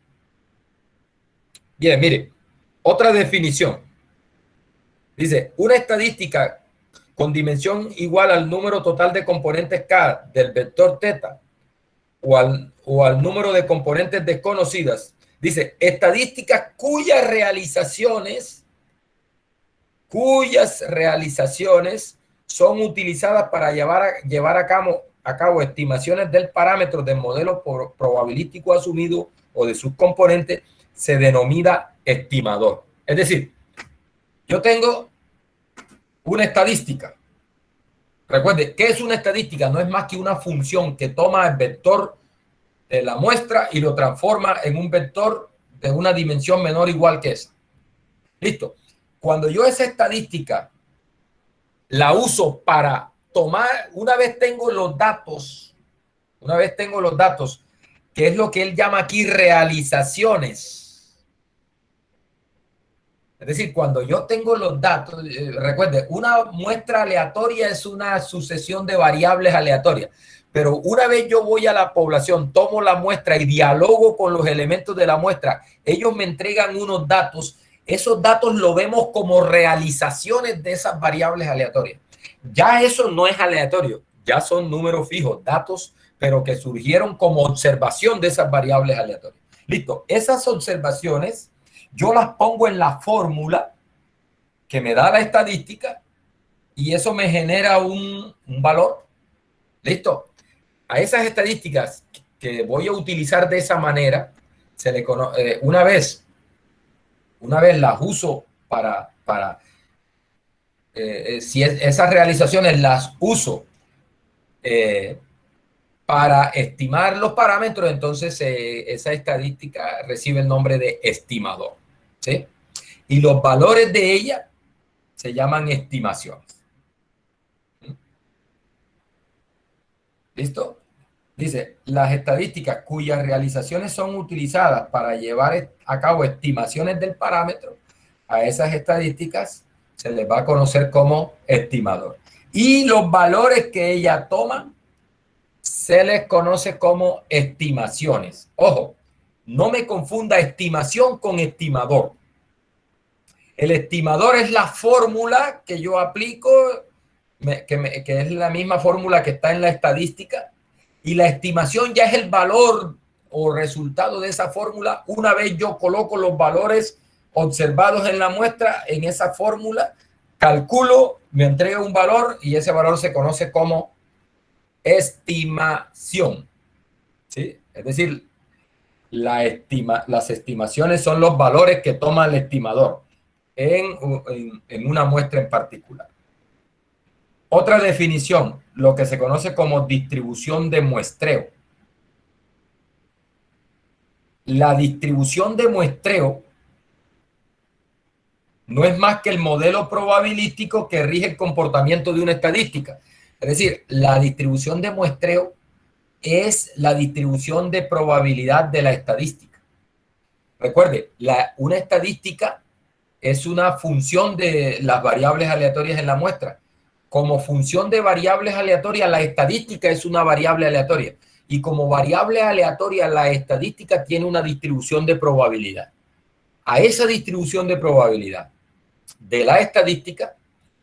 S1: Bien, mire, otra definición. Dice, una estadística con dimensión igual al número total de componentes K del vector teta o al número de componentes desconocidas. Dice, estadísticas cuyas realizaciones son utilizadas para llevar a cabo estimaciones del parámetro del modelo probabilístico asumido o de sus componentes, se denomina estimador. Es decir, yo tengo una estadística. Recuerde, ¿qué es una estadística? No es más que una función que toma el vector de la muestra y lo transforma en un vector de una dimensión menor o igual que esa. Listo. Cuando yo esa estadística la uso para tomar, una vez tengo los datos, que es lo que él llama aquí realizaciones. Es decir, cuando yo tengo los datos, recuerde, una muestra aleatoria es una sucesión de variables aleatorias, pero una vez yo voy a la población, tomo la muestra y dialogo con los elementos de la muestra, ellos me entregan unos datos, esos datos lo vemos como realizaciones de esas variables aleatorias. Ya eso no es aleatorio, ya son números fijos, datos, pero que surgieron como observación de esas variables aleatorias. Listo, esas observaciones yo las pongo en la fórmula que me da la estadística y eso me genera un valor. Listo. A esas estadísticas que voy a utilizar de esa manera, una vez las uso si esas realizaciones las uso para estimar los parámetros, entonces esa estadística recibe el nombre de estimador. ¿Sí? Y los valores de ella se llaman estimaciones. ¿Listo? Dice, las estadísticas cuyas realizaciones son utilizadas para llevar a cabo estimaciones del parámetro, a esas estadísticas se les va a conocer como estimador. Y los valores que ella toma se les conoce como estimaciones. Ojo, no me confunda estimación con estimador. El estimador es la fórmula que yo aplico, que es la misma fórmula que está en la estadística, y la estimación ya es el valor o resultado de esa fórmula. Una vez yo coloco los valores observados en la muestra, en esa fórmula, calculo, me entrega un valor y ese valor se conoce como estimación. ¿Sí? Es decir, las estimaciones son los valores que toma el estimador. en una muestra en particular. Otra definición, lo que se conoce como distribución de muestreo. La distribución de muestreo no es más que el modelo probabilístico que rige el comportamiento de una estadística. Es decir, la distribución de muestreo es la distribución de probabilidad de la estadística. Recuerde, una estadística es una función de las variables aleatorias en la muestra. Como función de variables aleatorias, la estadística es una variable aleatoria. Y como variable aleatoria, la estadística tiene una distribución de probabilidad. A esa distribución de probabilidad de la estadística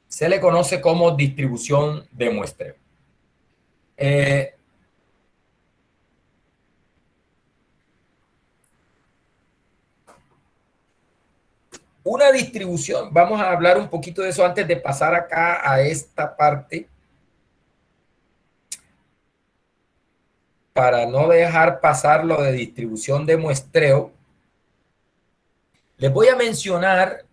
S1: se le conoce como distribución de muestreo. Una distribución, vamos a hablar un poquito de eso antes de pasar acá a esta parte, para no dejar pasar lo de distribución de muestreo. Les voy a mencionar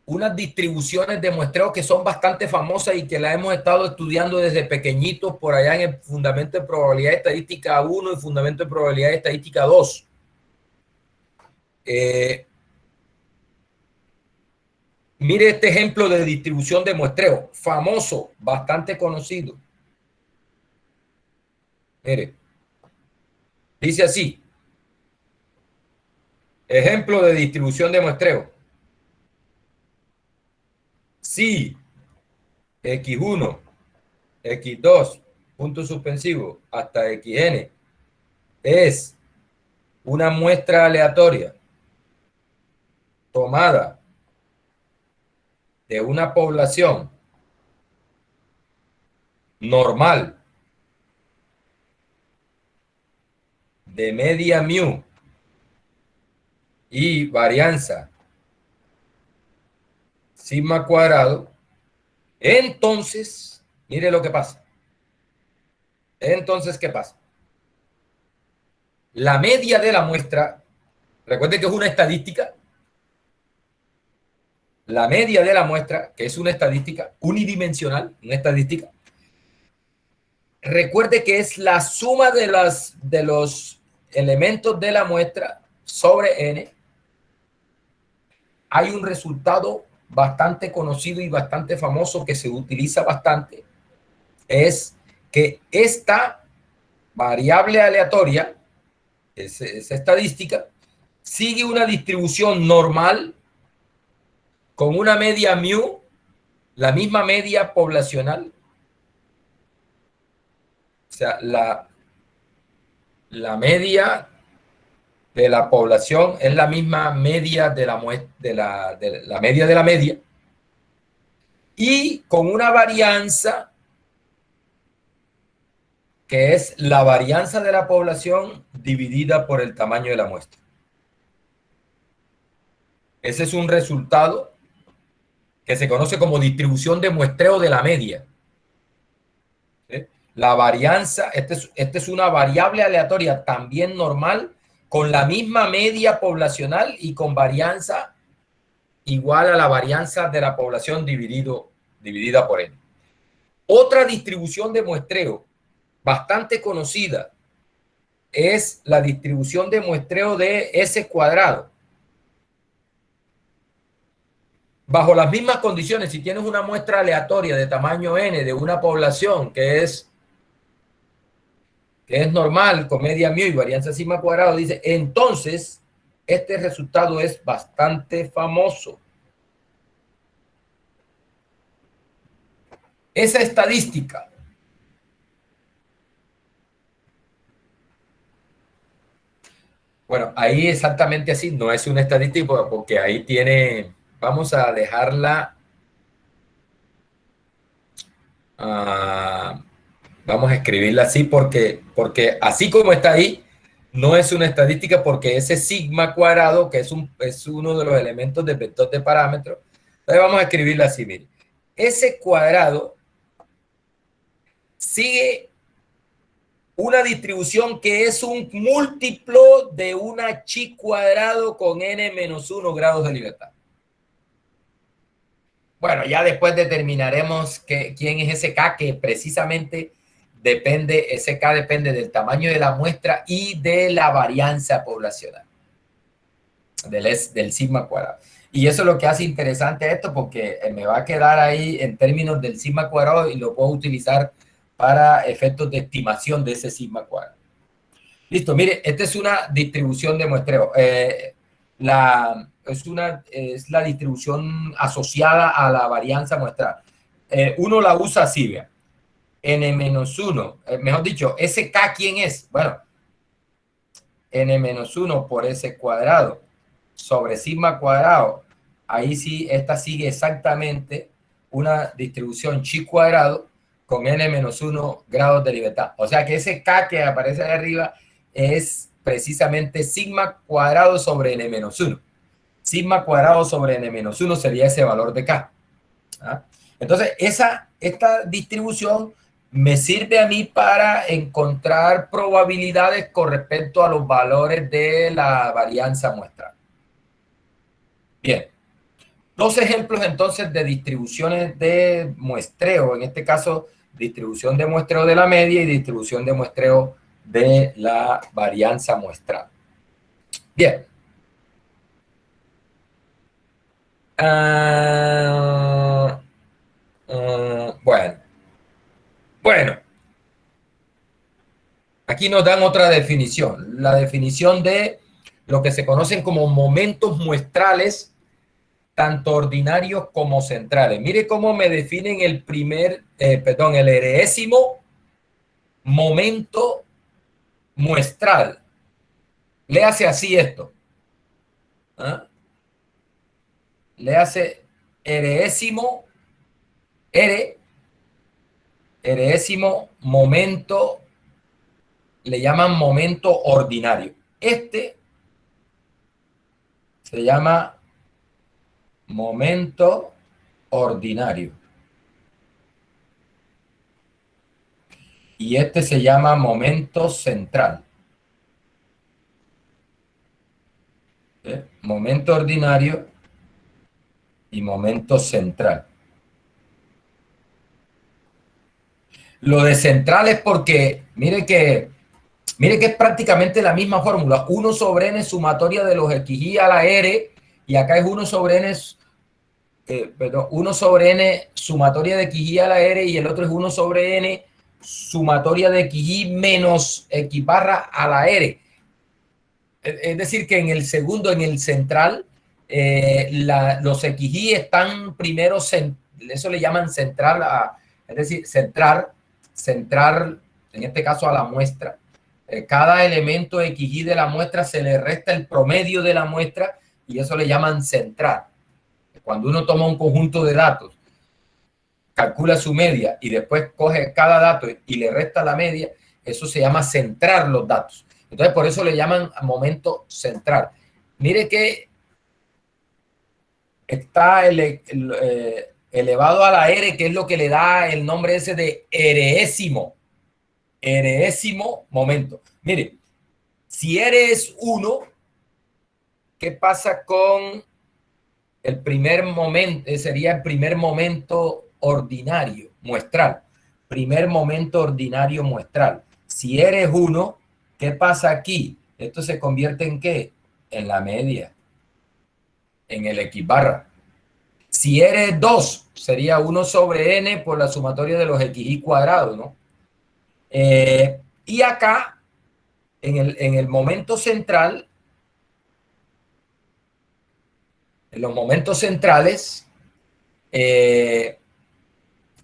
S1: unas distribuciones de muestreo que son bastante famosas y que las hemos estado estudiando desde pequeñitos por allá en el Fundamento de Probabilidad Estadística 1 y Fundamento de Probabilidad Estadística 2. Mire este ejemplo de distribución de muestreo, famoso, bastante conocido. Mire, dice así, ejemplo de distribución de muestreo. Si X1, X2, punto suspensivo, hasta Xn es una muestra aleatoria tomada de una población normal de media mu y varianza sigma cuadrado, entonces, mire lo que pasa. Entonces, ¿qué pasa? La media de la muestra, recuerden que es una estadística, la media de la muestra, que es una estadística unidimensional, una estadística, recuerde que es la suma de los elementos de la muestra sobre n. Hay un resultado bastante conocido y bastante famoso que se utiliza bastante, es que esta variable aleatoria, esa estadística, sigue una distribución normal con una media mu, la misma media poblacional. O sea, la media de la población es la misma media de la media de la media, y con una varianza que es la varianza de la población dividida por el tamaño de la muestra. Ese es un resultado que se conoce como distribución de muestreo de la media. ¿Sí? La varianza, esta es una variable aleatoria también normal, con la misma media poblacional y con varianza igual a la varianza de la población dividida por n. Otra distribución de muestreo bastante conocida es la distribución de muestreo de S cuadrado. Bajo las mismas condiciones, si tienes una muestra aleatoria de tamaño n de una población que es normal, con media mu y varianza sigma cuadrado, dice, entonces este resultado es bastante famoso. Esa estadística bueno, ahí exactamente así, no es una estadística porque ahí tiene, vamos a dejarla, vamos a escribirla así porque así como está ahí, no es una estadística porque ese sigma cuadrado, que es uno de los elementos del vector de parámetros, entonces vamos a escribirla así, mire, ese cuadrado sigue una distribución que es un múltiplo de una chi cuadrado con n menos 1 grados de libertad. Bueno, ya después determinaremos quién es ese K, que precisamente depende, ese K depende del tamaño de la muestra y de la varianza poblacional, del sigma cuadrado. Y eso es lo que hace interesante esto, porque me va a quedar ahí en términos del sigma cuadrado y lo puedo utilizar para efectos de estimación de ese sigma cuadrado. Listo, mire, esta es una distribución de muestreo. Es la distribución asociada a la varianza muestral. Uno la usa así, vea. N-1, mejor dicho, ese K, ¿quién es? Bueno, N-1 por S cuadrado sobre sigma cuadrado. Ahí sí, esta sigue exactamente una distribución chi cuadrado con n-1 grados de libertad. O sea que ese K que aparece ahí arriba es precisamente sigma cuadrado sobre n-1. Sigma cuadrado sobre n-1 sería ese valor de K. ¿Ah? Entonces, esta distribución me sirve a mí para encontrar probabilidades con respecto a los valores de la varianza muestral. Bien. Dos ejemplos entonces de distribuciones de muestreo, en este caso distribución de muestreo de la media y distribución de muestreo de la varianza muestral. Bien. Bueno, aquí nos dan otra definición, la definición de lo que se conocen como momentos muestrales, tanto ordinarios como centrales. Mire cómo me definen el el erésimo momento muestral. Le hace así esto. ¿Ah? Le hace erésimo, erésimo momento, le llaman momento ordinario. Este se llama momento ordinario. Y este se llama momento central. Momento ordinario y momento central. Lo de central es porque, mire que es prácticamente la misma fórmula. 1 sobre n sumatoria de los xy a la r, y acá es 1 sobre n, 1 sobre n sumatoria de xy a la r, y el otro es 1 sobre n sumatoria de xy menos x barra a la r. Es decir, que en el segundo, en el central, los xy están primero, eso le llaman central, es decir, centrar, en este caso a la muestra. Cada elemento xy de la muestra se le resta el promedio de la muestra y eso le llaman centrar. Cuando uno toma un conjunto de datos, calcula su media y después coge cada dato y le resta la media, eso se llama centrar los datos. Entonces, por eso le llaman momento central. Mire que está elevado a la R, que es lo que le da el nombre ese de erésimo momento. Mire, si R es 1, ¿qué pasa con el primer momento? Sería el primer momento ordinario, muestral. Primer momento ordinario muestral. Si R es 1, ¿qué pasa aquí? Esto se convierte en ¿qué? En la media, en el X barra. Si R es 2, sería 1 sobre n por la sumatoria de los xy cuadrados, ¿no? Y acá, en el momento central, en los momentos centrales,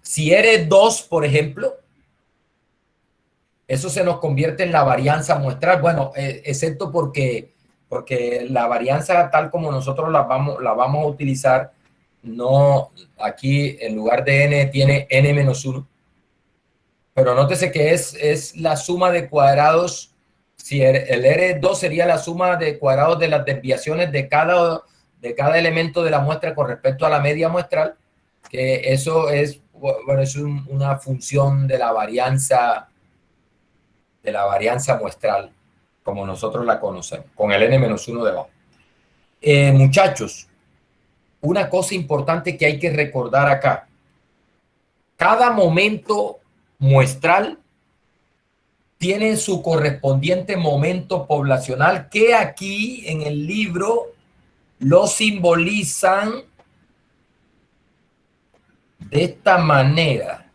S1: si R es 2, por ejemplo, eso se nos convierte en la varianza muestral. Bueno, excepto porque la varianza tal como nosotros la vamos a utilizar, no, aquí en lugar de n tiene n-1. Pero nótese que es la suma de cuadrados. Si el R2 sería la suma de cuadrados de las desviaciones de cada elemento de la muestra con respecto a la media muestral, que eso es, bueno, es una función de la varianza de la varianza muestral, como nosotros la conocemos, con el n-1 debajo. Muchachos, una cosa importante que hay que recordar acá. Cada momento muestral tiene su correspondiente momento poblacional, que aquí en el libro lo simbolizan de esta manera.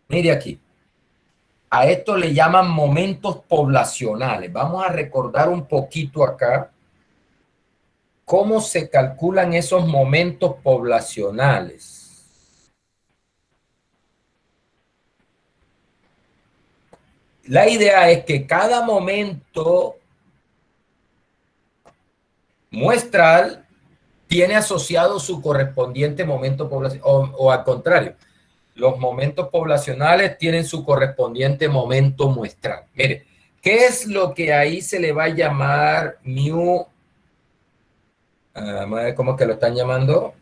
S1: Mire aquí. A esto le llaman momentos poblacionales. Vamos a recordar un poquito acá cómo se calculan esos momentos poblacionales. La idea es que cada momento muestral tiene asociado su correspondiente momento poblacional, o al contrario, los momentos poblacionales tienen su correspondiente momento muestral. Mire, ¿qué es lo que ahí se le va a llamar mu? ¿Cómo es que lo están llamando?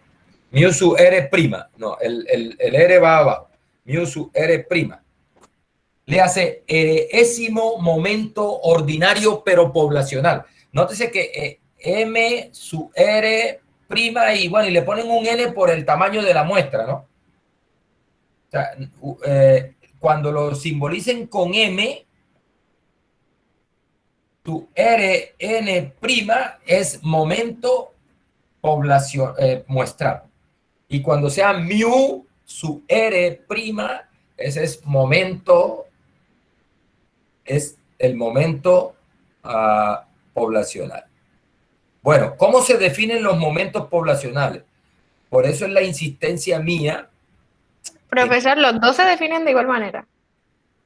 S1: Mu sub R prima. No, el R va abajo. Mu sub R prima. Le hace enésimo momento ordinario, pero poblacional. Nótese que M sub R prima y bueno, y le ponen un N por el tamaño de la muestra, ¿no? O sea, cuando lo simbolicen con M, tu Rn' es momento población muestral. Y cuando sea mu su R', ese es momento, es el momento poblacional. Bueno, ¿cómo se definen los momentos poblacionales? Por eso es la insistencia mía.
S2: Profesor, los dos se definen de igual manera,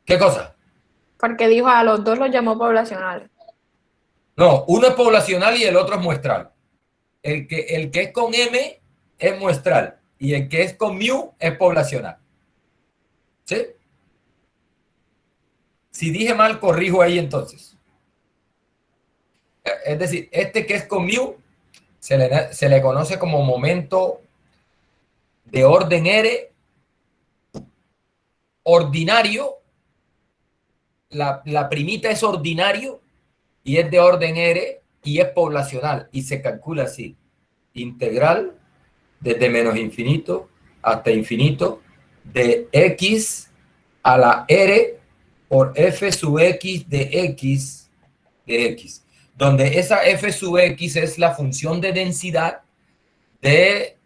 S1: ¿Qué cosa?
S2: porque dijo a los dos los llamó poblacionales.
S1: No, uno es poblacional y el otro es muestral. El que es con M es muestral y el que es con mu es poblacional. ¿Sí? Si dije mal, corrijo ahí entonces. Es decir, este que es con mu se le conoce como momento de orden R ordinario. La primita es ordinario y es de orden R y es poblacional y se calcula así. Integral desde menos infinito hasta infinito de x a la R por f sub x de x de x, donde esa f sub x es la función de densidad de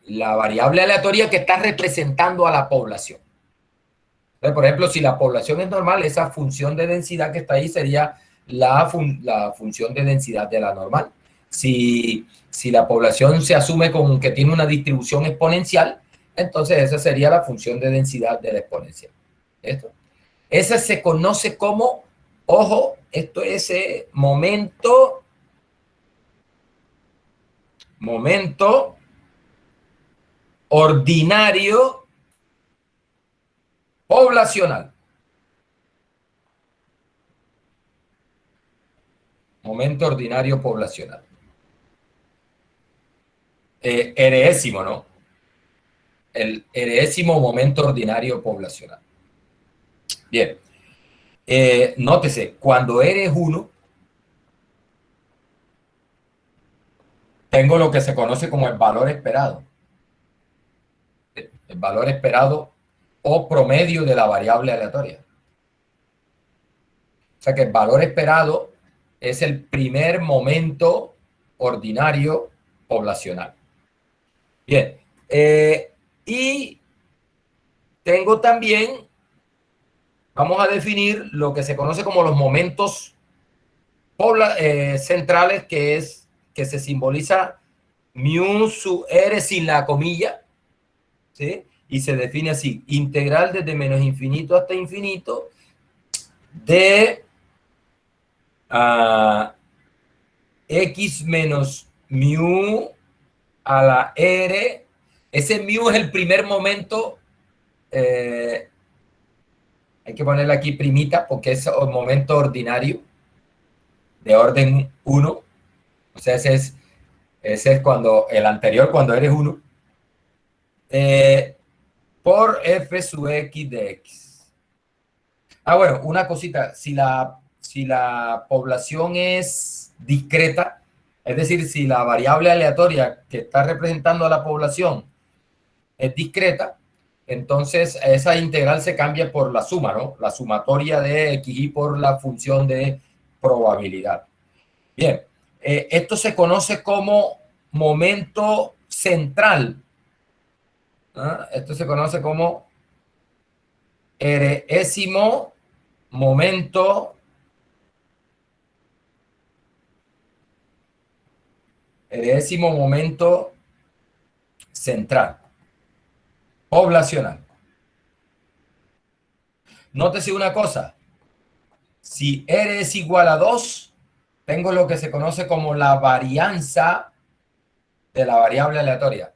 S1: la variable aleatoria que está representando a la población. Entonces, por ejemplo, si la población es normal, esa función de densidad que está ahí sería la función de densidad de la normal. Si la población se asume como que tiene una distribución exponencial, entonces esa sería la función de densidad de la exponencial. ¿Esto? Esa se conoce como, ojo, esto es momento ordinario poblacional. Momento ordinario poblacional. Enésimo, ¿no? El enésimo momento ordinario poblacional. Bien. Nótese, cuando eres uno, tengo lo que se conoce como el valor esperado. El valor esperado o promedio de la variable aleatoria. O sea que el valor esperado es el primer momento ordinario poblacional. Bien. Y tengo también, vamos a definir lo que se conoce como los momentos centrales, que se simboliza mu sub r sin la comilla, ¿sí? Y se define así: integral desde menos infinito hasta infinito de x menos mu a la r. Ese mu es el primer momento, hay que ponerle aquí primita porque es el momento ordinario de orden 1. O sea, ese es cuando el anterior, cuando eres 1. Por f sub x de x. Bueno, una cosita, si la población es discreta, es decir, si la variable aleatoria que está representando a la población es discreta, entonces esa integral se cambia por la suma, ¿no? La sumatoria de xy por la función de probabilidad. Bien, esto se conoce como momento central. Esto se conoce como erésimo momento central, poblacional. Nótese una cosa, si R es igual a 2, tengo lo que se conoce como la varianza de la variable aleatoria,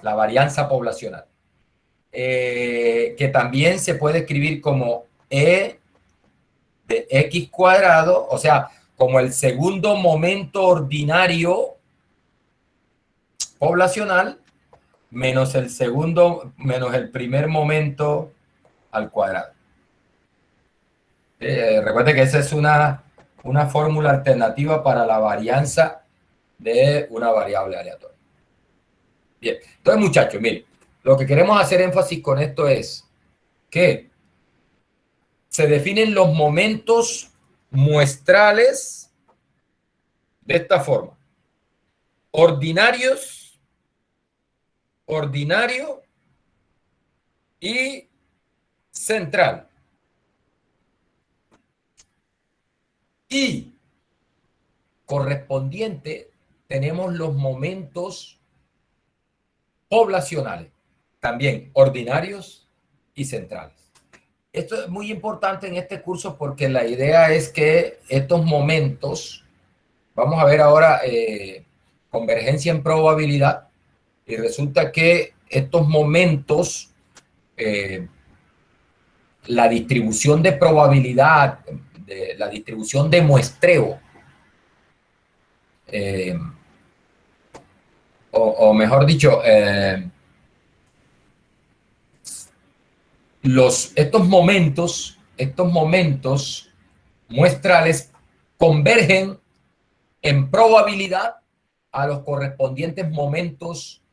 S1: la varianza poblacional, que también se puede escribir como E de X cuadrado, o sea, como el segundo momento ordinario poblacional menos el primer momento al cuadrado. Recuerde que esa es una fórmula alternativa para la varianza de una variable aleatoria. Bien, entonces muchachos, miren, lo que queremos hacer énfasis con esto es que se definen los momentos muestrales de esta forma. Ordinarios, ordinario y central. Y correspondiente tenemos los momentos poblacionales, también ordinarios y centrales. Esto es muy importante en este curso porque la idea es que estos momentos, vamos a ver ahora convergencia en probabilidad, y resulta que estos momentos, la distribución de probabilidad, la distribución de muestreo, o mejor dicho, estos momentos muestrales convergen en probabilidad a los correspondientes momentos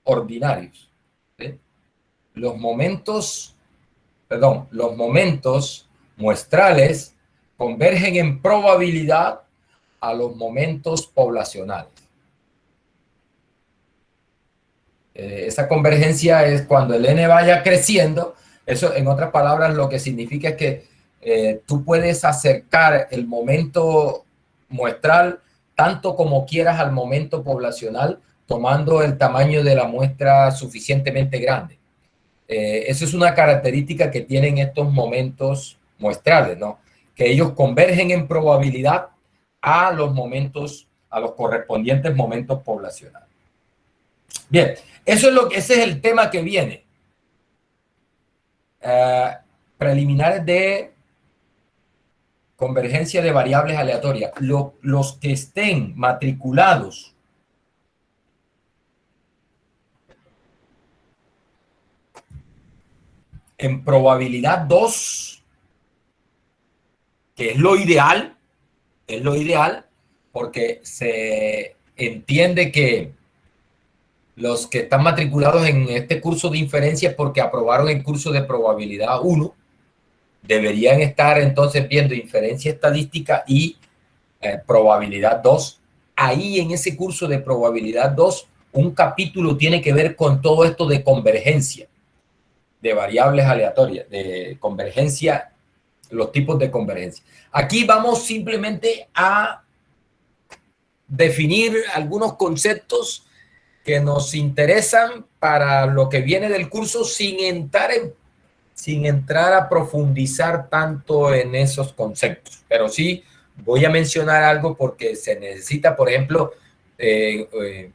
S1: ordinarios. ¿Sí? Los momentos muestrales convergen en probabilidad a los momentos poblacionales. Esa convergencia es cuando el n vaya creciendo. Eso, en otras palabras, lo que significa es que tú puedes acercar el momento muestral tanto como quieras al momento poblacional, tomando el tamaño de la muestra suficientemente grande. Eso es una característica que tienen estos momentos muestrales, ¿no? Que ellos convergen en probabilidad a los correspondientes momentos poblacionales. Bien, ese es el tema que viene. Preliminares de convergencia de variables aleatorias. Los que estén matriculados en probabilidad 2, que es lo ideal, porque se entiende que los que están matriculados en este curso de inferencia porque aprobaron el curso de probabilidad 1, deberían estar entonces viendo inferencia estadística y probabilidad 2. Ahí en ese curso de probabilidad 2, un capítulo tiene que ver con todo esto de convergencia, de variables aleatorias, de convergencia, los tipos de convergencia. Aquí vamos simplemente a definir algunos conceptos que nos interesan para lo que viene del curso sin entrar a profundizar tanto en esos conceptos. Pero sí voy a mencionar algo porque se necesita, por ejemplo,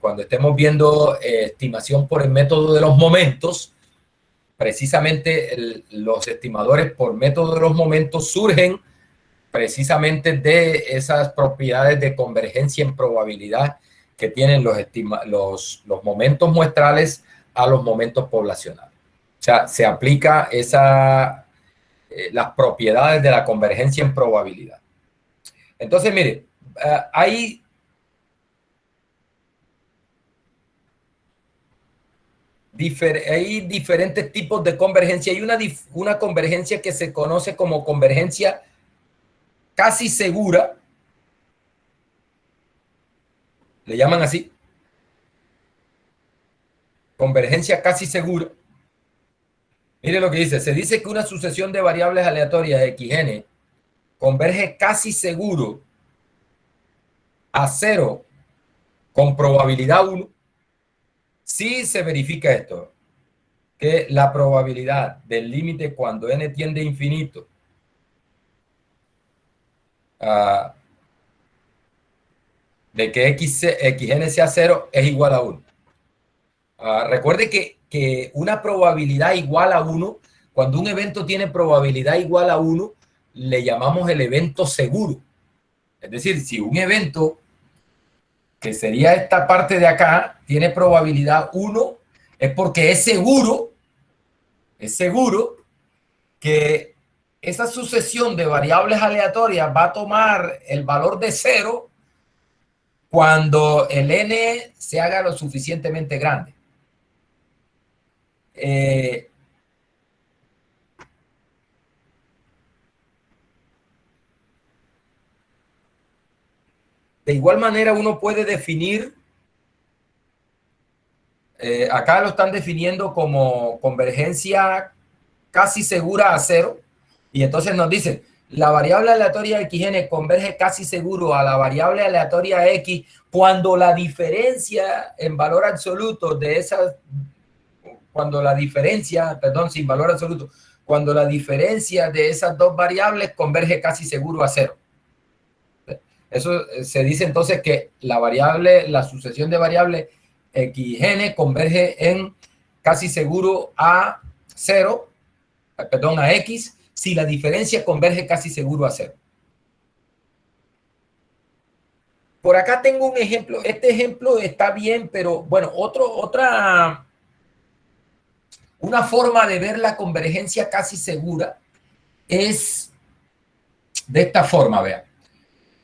S1: cuando estemos viendo estimación por el método de los momentos, precisamente los estimadores por método de los momentos surgen precisamente de esas propiedades de convergencia en probabilidad que tienen los momentos muestrales a los momentos poblacionales. O sea, se aplica esa las propiedades de la convergencia en probabilidad. Entonces, mire, hay diferentes tipos de convergencia. Hay una convergencia que se conoce como convergencia casi segura. Le llaman así. Convergencia casi segura. Mire lo que dice. Se dice que una sucesión de variables aleatorias xn converge casi seguro a cero con probabilidad 1 si se verifica esto, que la probabilidad del límite cuando n tiende a infinito de que xn sea 0 es igual a 1. Recuerde que una probabilidad igual a 1, cuando un evento tiene probabilidad igual a 1, le llamamos el evento seguro. Es decir, si un evento, que sería esta parte de acá, tiene probabilidad 1, es porque es seguro que esa sucesión de variables aleatorias va a tomar el valor de 0 cuando el n se haga lo suficientemente grande. De igual manera, uno puede definir, acá lo están definiendo como convergencia casi segura a 0, y entonces nos dicen, la variable aleatoria xn converge casi seguro a la variable aleatoria x cuando la diferencia en valor absoluto de esas, sin valor absoluto, cuando la diferencia de esas dos variables converge casi seguro a 0. Eso se dice entonces que la sucesión de variables xn converge en casi seguro a 0, a x, si la diferencia converge casi seguro a 0. Por acá tengo un ejemplo. Este ejemplo está bien, pero bueno, una forma de ver la convergencia casi segura es de esta forma, vean.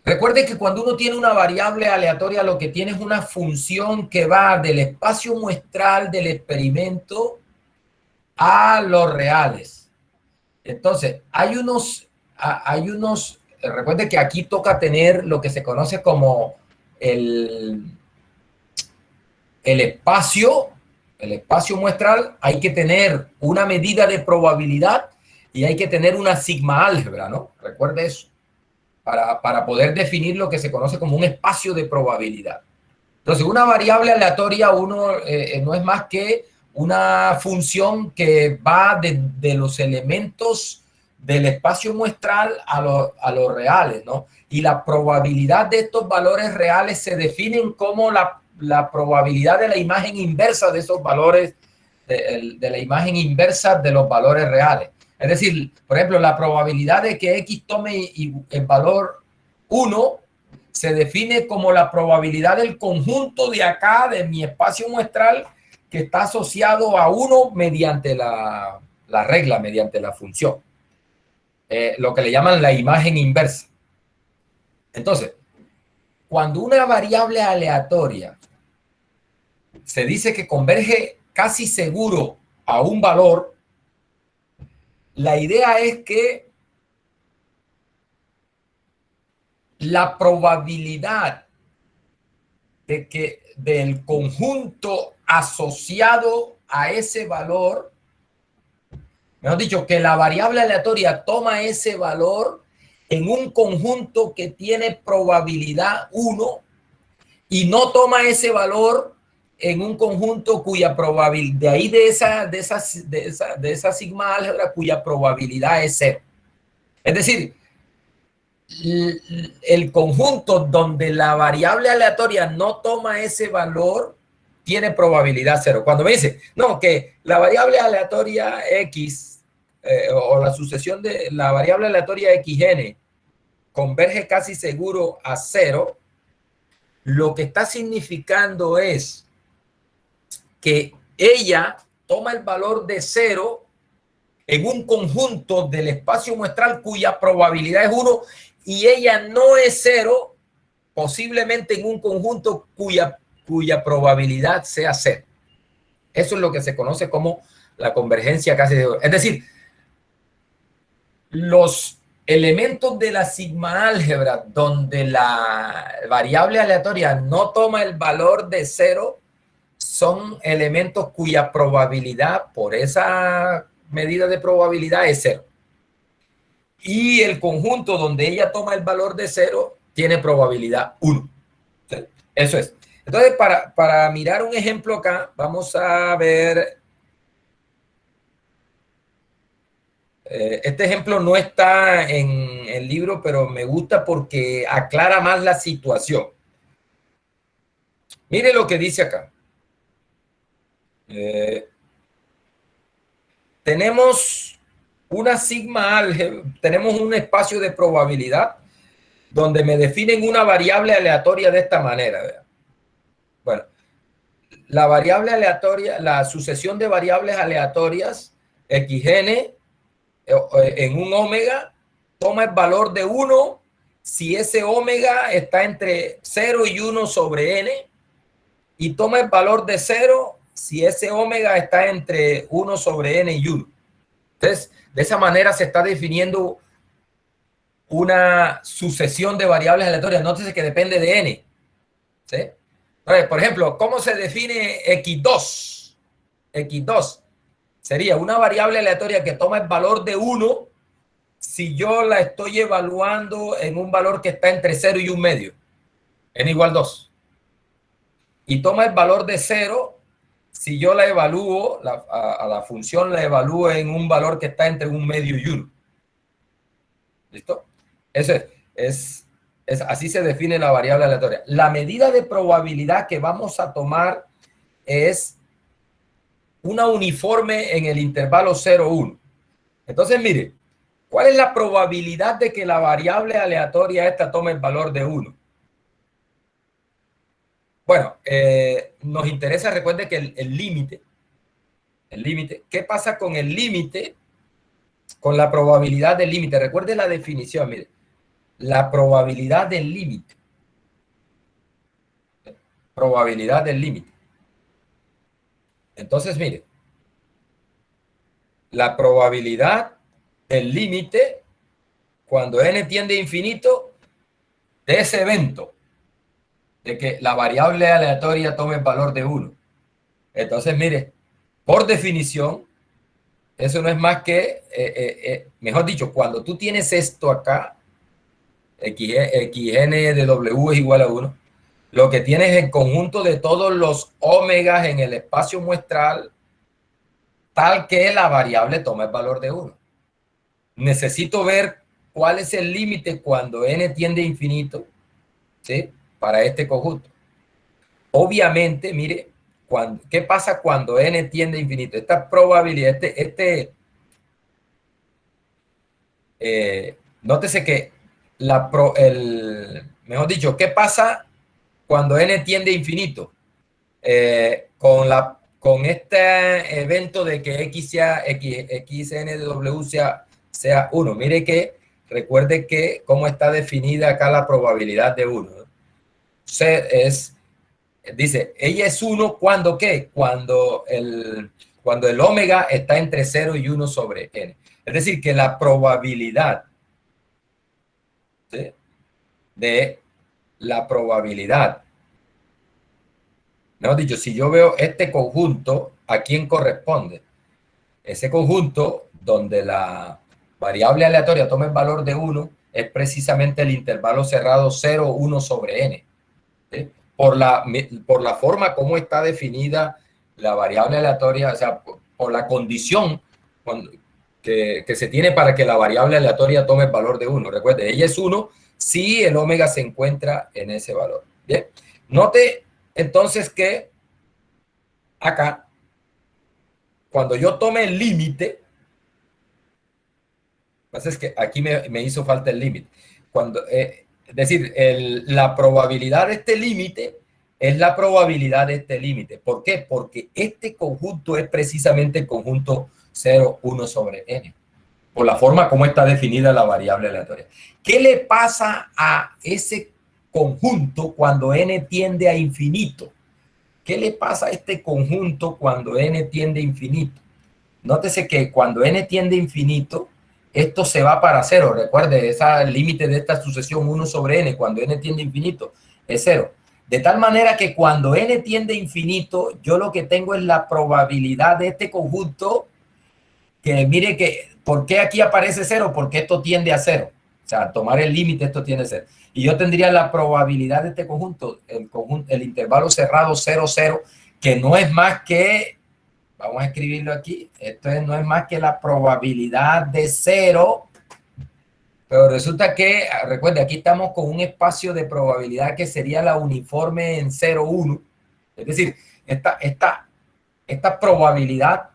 S1: Recuerde que cuando uno tiene una variable aleatoria, lo que tiene es una función que va del espacio muestral del experimento a los reales. Entonces, recuerde que aquí toca tener lo que se conoce como el espacio muestral. Hay que tener una medida de probabilidad y hay que tener una sigma álgebra, ¿no? Recuerde eso. Para poder definir lo que se conoce como un espacio de probabilidad. Entonces, una variable aleatoria no es más que una función que va de los elementos del espacio muestral a los reales, ¿no? Y la probabilidad de estos valores reales se definen como la probabilidad de la imagen inversa de esos valores, de la imagen inversa de los valores reales. Es decir, por ejemplo, la probabilidad de que x tome el valor 1 se define como la probabilidad del conjunto de acá, de mi espacio muestral, que está asociado a 1 mediante la regla, mediante la función. Lo que le llaman la imagen inversa. Entonces, cuando una variable aleatoria se dice que converge casi seguro a un valor, la idea es que la probabilidad de que del conjunto asociado a ese valor, mejor dicho, que la variable aleatoria toma ese valor en un conjunto que tiene probabilidad 1 y no toma ese valor en un conjunto cuya probabilidad, de ahí de esa sigma álgebra cuya probabilidad es 0. Es decir, el conjunto donde la variable aleatoria no toma ese valor tiene probabilidad 0. Cuando me dice, no, que la variable aleatoria x o la sucesión de la variable aleatoria xn converge casi seguro a 0, lo que está significando es que ella toma el valor de 0 en un conjunto del espacio muestral cuya probabilidad es 1 y ella no es 0, posiblemente en un conjunto cuya probabilidad sea 0. Eso es lo que se conoce como la convergencia casi de 0. Es decir, los elementos de la sigma álgebra donde la variable aleatoria no toma el valor de 0 son elementos cuya probabilidad por esa medida de probabilidad es 0. Y el conjunto donde ella toma el valor de 0 tiene probabilidad 1. ¿Sí? Eso es. Entonces, para mirar un ejemplo acá, vamos a ver. Este ejemplo no está en el libro, pero me gusta porque aclara más la situación. Mire lo que dice acá. Tenemos una sigma álgebra, tenemos un espacio de probabilidad donde me definen una variable aleatoria de esta manera. ¿Verdad? Bueno, la variable aleatoria, la sucesión de variables aleatorias xn en un omega toma el valor de 1 si ese omega está entre 0 y 1 sobre n y toma el valor de 0 si ese omega está entre 1 sobre n y 1. Entonces, de esa manera se está definiendo una sucesión de variables aleatorias. Nótese que depende de n. ¿Sí? Entonces, por ejemplo, ¿cómo se define x2? X2 sería una variable aleatoria que toma el valor de 1 si yo la estoy evaluando en un valor que está entre 0 y 1 medio, n igual 2. Y toma el valor de 0 si yo la evalúo, a la función la evalúo en un valor que está entre 1 medio y 1. ¿Listo? Eso es así se define la variable aleatoria. La medida de probabilidad que vamos a tomar es una uniforme en el intervalo 0,1. Entonces, mire, ¿cuál es la probabilidad de que la variable aleatoria esta tome el valor de 1? Bueno, nos interesa, recuerde que el límite, ¿qué pasa con el límite? Con la probabilidad del límite. Recuerde la definición, mire. La probabilidad del límite. Probabilidad del límite. Entonces, mire. La probabilidad del límite cuando n tiende a infinito de ese evento, de que la variable aleatoria tome el valor de 1. Entonces, mire, por definición, eso no es más que, mejor dicho, cuando tú tienes esto acá, xn de w es igual a 1, lo que tienes es el conjunto de todos los omegas en el espacio muestral tal que la variable toma el valor de 1. Necesito ver cuál es el límite cuando n tiende a infinito, ¿sí? Para este conjunto. Obviamente, mire, ¿qué pasa cuando n tiende a infinito? Esta probabilidad, nótese que mejor dicho, ¿qué pasa cuando n tiende a infinito? Con este evento de que xn de w sea 1. Mire que, recuerde que cómo está definida acá la probabilidad de 1. ¿No? Dice, ella es 1 cuando ¿qué? Cuando el omega está entre 0 y 1 sobre n. Es decir, que la probabilidad, ¿sí? De la probabilidad, mejor dicho, si yo veo este conjunto, ¿a quién corresponde? Ese conjunto donde la variable aleatoria toma el valor de 1 es precisamente el intervalo cerrado 0, 1 sobre n. ¿Sí? Por la forma como está definida la variable aleatoria, o sea, por la condición que se tiene para que la variable aleatoria tome el valor de 1. Recuerde, ella es 1 si el omega se encuentra en ese valor. Bien, note entonces que acá, cuando yo tome el límite, es que aquí me hizo falta el límite. Es decir, la probabilidad de este límite es la probabilidad de este límite. ¿Por qué? Porque este conjunto es precisamente el conjunto 0, 1 sobre n, por la forma como está definida la variable aleatoria. ¿Qué le pasa a ese conjunto cuando n tiende a infinito? ¿Qué le pasa a este conjunto cuando n tiende a infinito? Nótese que cuando n tiende a infinito, esto se va para 0. Recuerde, ese límite de esta sucesión 1 sobre n, cuando n tiende a infinito, es 0. De tal manera que cuando n tiende a infinito, yo lo que tengo es la probabilidad de este conjunto, que mire que, ¿por qué aquí aparece 0? Porque esto tiende a 0. O sea, al tomar el límite, esto tiende a 0. Y yo tendría la probabilidad de este conjunto, el intervalo cerrado 0, 0, que no es más que, vamos a escribirlo aquí, no es más que la probabilidad de 0, pero resulta que, recuerde, aquí estamos con un espacio de probabilidad que sería la uniforme en 0, 1. Es decir, esta probabilidad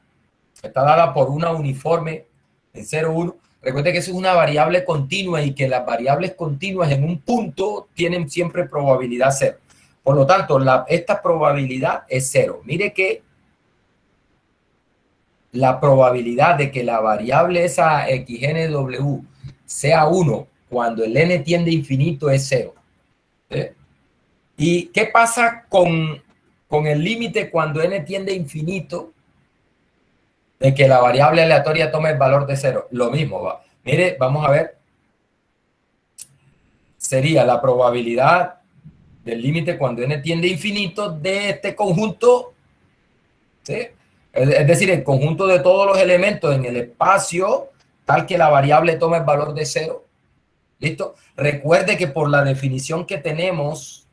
S1: está dada por una uniforme en 0, 1. Recuerde que eso es una variable continua y que las variables continuas en un punto tienen siempre probabilidad 0. Por lo tanto, esta probabilidad es 0. Mire que la probabilidad de que la variable esa xnw sea 1 cuando el n tiende a infinito es 0. ¿Sí? ¿Y qué pasa con el límite cuando n tiende a infinito de que la variable aleatoria tome el valor de 0? Lo mismo va. Mire, vamos a ver. Sería la probabilidad del límite cuando n tiende a infinito de este conjunto, ¿sí? Es decir, el conjunto de todos los elementos en el espacio tal que la variable tome el valor de 0. ¿Listo? Recuerde que por la definición que tenemos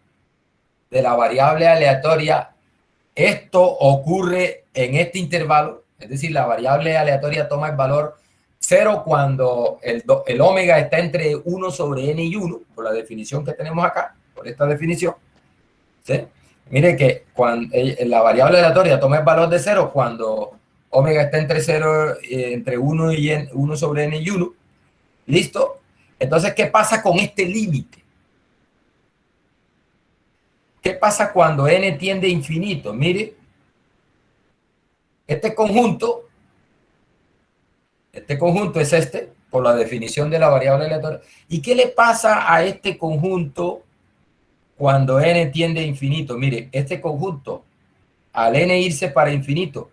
S1: de la variable aleatoria, esto ocurre en este intervalo, es decir, la variable aleatoria toma el valor 0 cuando el omega está entre 1 sobre n y 1, por la definición que tenemos acá, por esta definición. ¿Sí? Mire que cuando la variable aleatoria toma el valor de 0 cuando omega está entre 0, entre 1 y 1 sobre n y 1. ¿Listo? Entonces, ¿qué pasa con este límite? ¿Qué pasa cuando n tiende a infinito? Mire, este conjunto es este, por la definición de la variable aleatoria. ¿Y qué le pasa a este conjunto cuando n tiende a infinito? Mire, este conjunto, al n irse para infinito,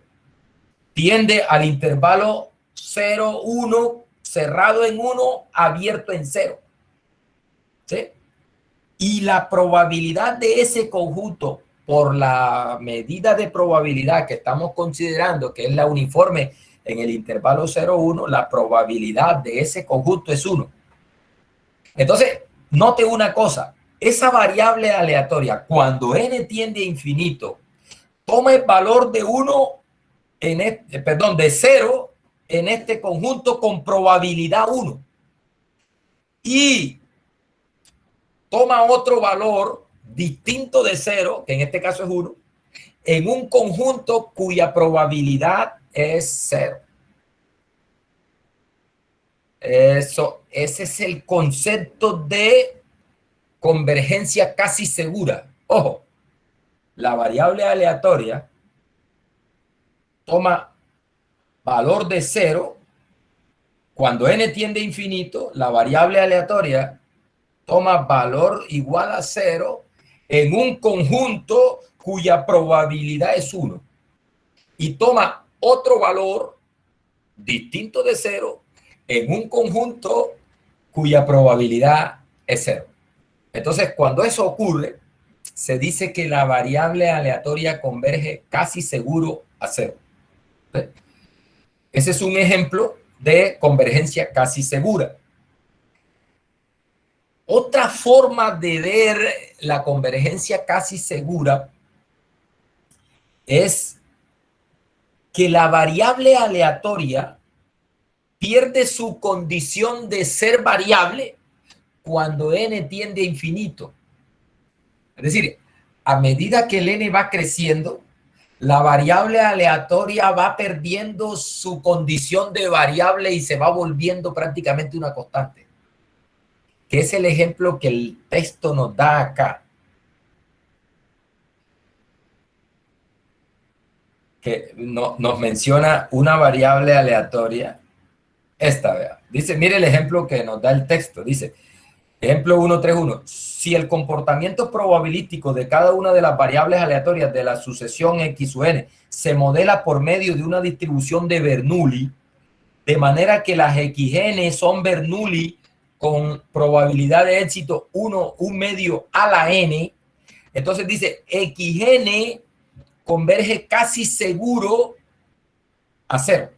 S1: tiende al intervalo 0, 1, cerrado en 1, abierto en 0. ¿Sí? Y la probabilidad de ese conjunto, por la medida de probabilidad que estamos considerando, que es la uniforme en el intervalo 0, 1, la probabilidad de ese conjunto es 1. Entonces, note una cosa, esa variable aleatoria, cuando n tiende a infinito, toma el valor de 1 de 0 en este conjunto con probabilidad 1. Y toma otro valor distinto de 0, que en este caso es 1, en un conjunto cuya probabilidad es 0. Ese es el concepto de convergencia casi segura. Ojo, la variable aleatoria toma valor de 0 cuando n tiende a infinito. La variable aleatoria toma valor igual a 0 en un conjunto cuya probabilidad es 1. Y toma otro valor distinto de 0 en un conjunto cuya probabilidad es 0. Entonces, cuando eso ocurre, se dice que la variable aleatoria converge casi seguro a 0. ¿Sí? Ese es un ejemplo de convergencia casi segura. Otra forma de ver la convergencia casi segura es que la variable aleatoria pierde su condición de ser variable cuando n tiende a infinito. Es decir, a medida que el n va creciendo, la variable aleatoria va perdiendo su condición de variable y se va volviendo prácticamente una constante, que es el ejemplo que el texto nos da acá. que nos menciona una variable aleatoria. Esta, vea. Dice, mire el ejemplo que nos da el texto. Dice, ejemplo 131. Si el comportamiento probabilístico de cada una de las variables aleatorias de la sucesión X o N se modela por medio de una distribución de Bernoulli, de manera que las XN son Bernoulli con probabilidad de éxito 1/2 a la N, entonces dice XN converge casi seguro a 0.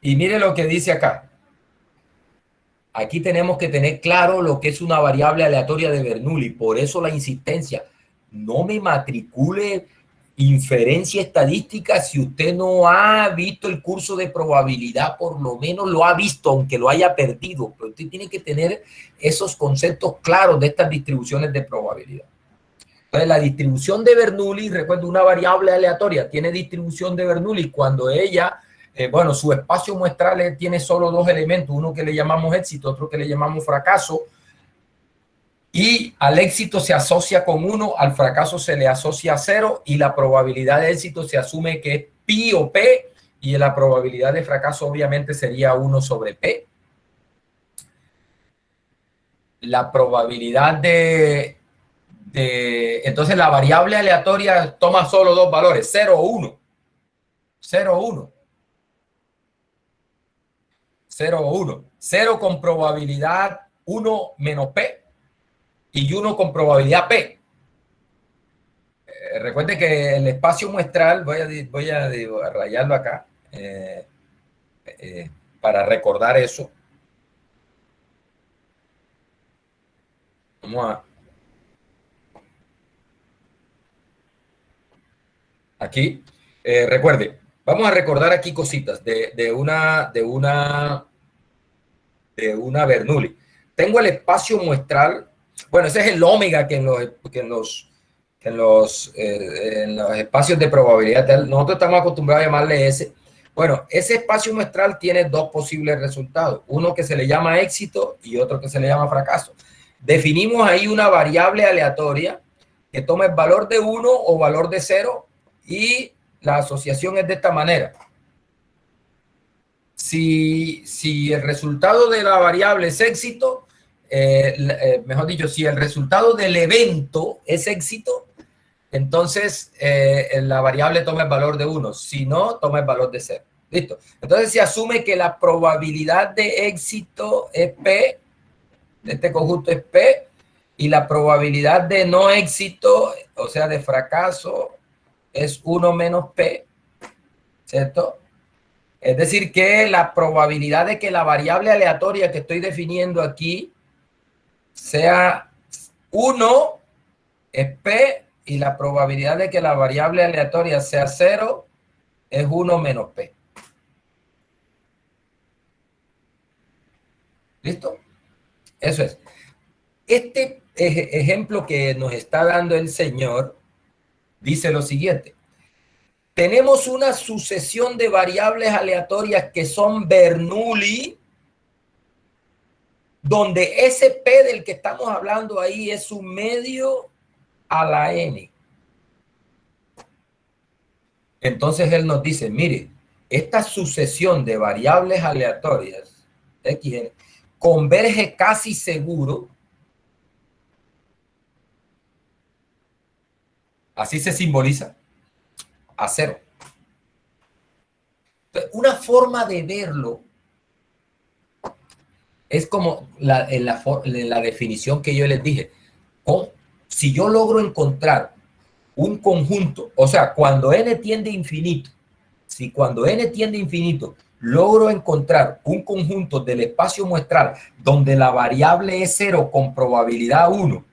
S1: Y mire lo que dice acá. Aquí tenemos que tener claro lo que es una variable aleatoria de Bernoulli. Por eso la insistencia. No me matricule inferencia estadística si usted no ha visto el curso de probabilidad, por lo menos lo ha visto, aunque lo haya perdido. Pero usted tiene que tener esos conceptos claros de estas distribuciones de probabilidad. Entonces, la distribución de Bernoulli, recuerdo, una variable aleatoria tiene distribución de Bernoulli cuando ella... bueno, su espacio muestral tiene solo dos elementos, uno que le llamamos éxito, otro que le llamamos fracaso, y al éxito se asocia con 1, al fracaso se le asocia 0, y la probabilidad de éxito se asume que es pi o p, y la probabilidad de fracaso obviamente sería 1 sobre p. La probabilidad entonces la variable aleatoria toma solo dos valores, 0 o 1. 0 o 1. 0 o 1. 0 con probabilidad 1 menos P y 1 con probabilidad P. Recuerde que el espacio muestral, voy a rayarlo acá para recordar eso. Vamos a... Aquí. Recuerde, vamos a recordar aquí cositas de una Bernoulli. Tengo el espacio muestral. Bueno, ese es el ómega que en los espacios de probabilidad nosotros estamos acostumbrados a llamarle S. Bueno, ese espacio muestral tiene dos posibles resultados, uno que se le llama éxito y otro que se le llama fracaso. Definimos ahí una variable aleatoria que toma el valor de 1 o valor de 0 y la asociación es de esta manera. Si el resultado de la variable es éxito, mejor dicho, si el resultado del evento es éxito, entonces la variable toma el valor de 1. Si no, toma el valor de 0. Listo. Entonces se asume que la probabilidad de éxito es P, de este conjunto es P, y la probabilidad de no éxito, o sea, de fracaso, es 1 menos P, ¿cierto? Es decir, que la probabilidad de que la variable aleatoria que estoy definiendo aquí sea 1 es P y la probabilidad de que la variable aleatoria sea 0 es 1 menos P. ¿Listo? Eso es. Este ejemplo que nos está dando el señor dice lo siguiente. Tenemos una sucesión de variables aleatorias que son Bernoulli, donde ese P del que estamos hablando ahí es un medio a la N. Entonces él nos dice, mire, esta sucesión de variables aleatorias XN converge casi seguro, así se simboliza, a 0. Entonces, una forma de verlo es como en la definición que yo les dije. Si yo logro encontrar un conjunto, o sea, cuando n tiende a infinito, si cuando n tiende a infinito logro encontrar un conjunto del espacio muestral donde la variable es 0 con probabilidad 1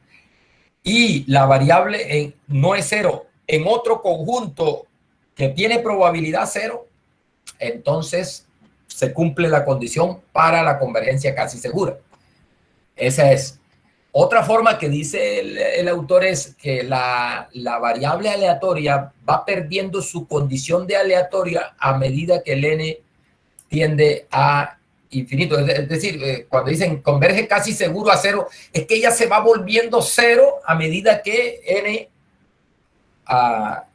S1: y la variable no es 0 en otro conjunto que tiene probabilidad 0, entonces se cumple la condición para la convergencia casi segura. Esa es. Otra forma que dice el autor es que la variable aleatoria va perdiendo su condición de aleatoria a medida que el n tiende a infinito. Es decir, cuando dicen converge casi seguro a 0, es que ella se va volviendo 0 a medida que n a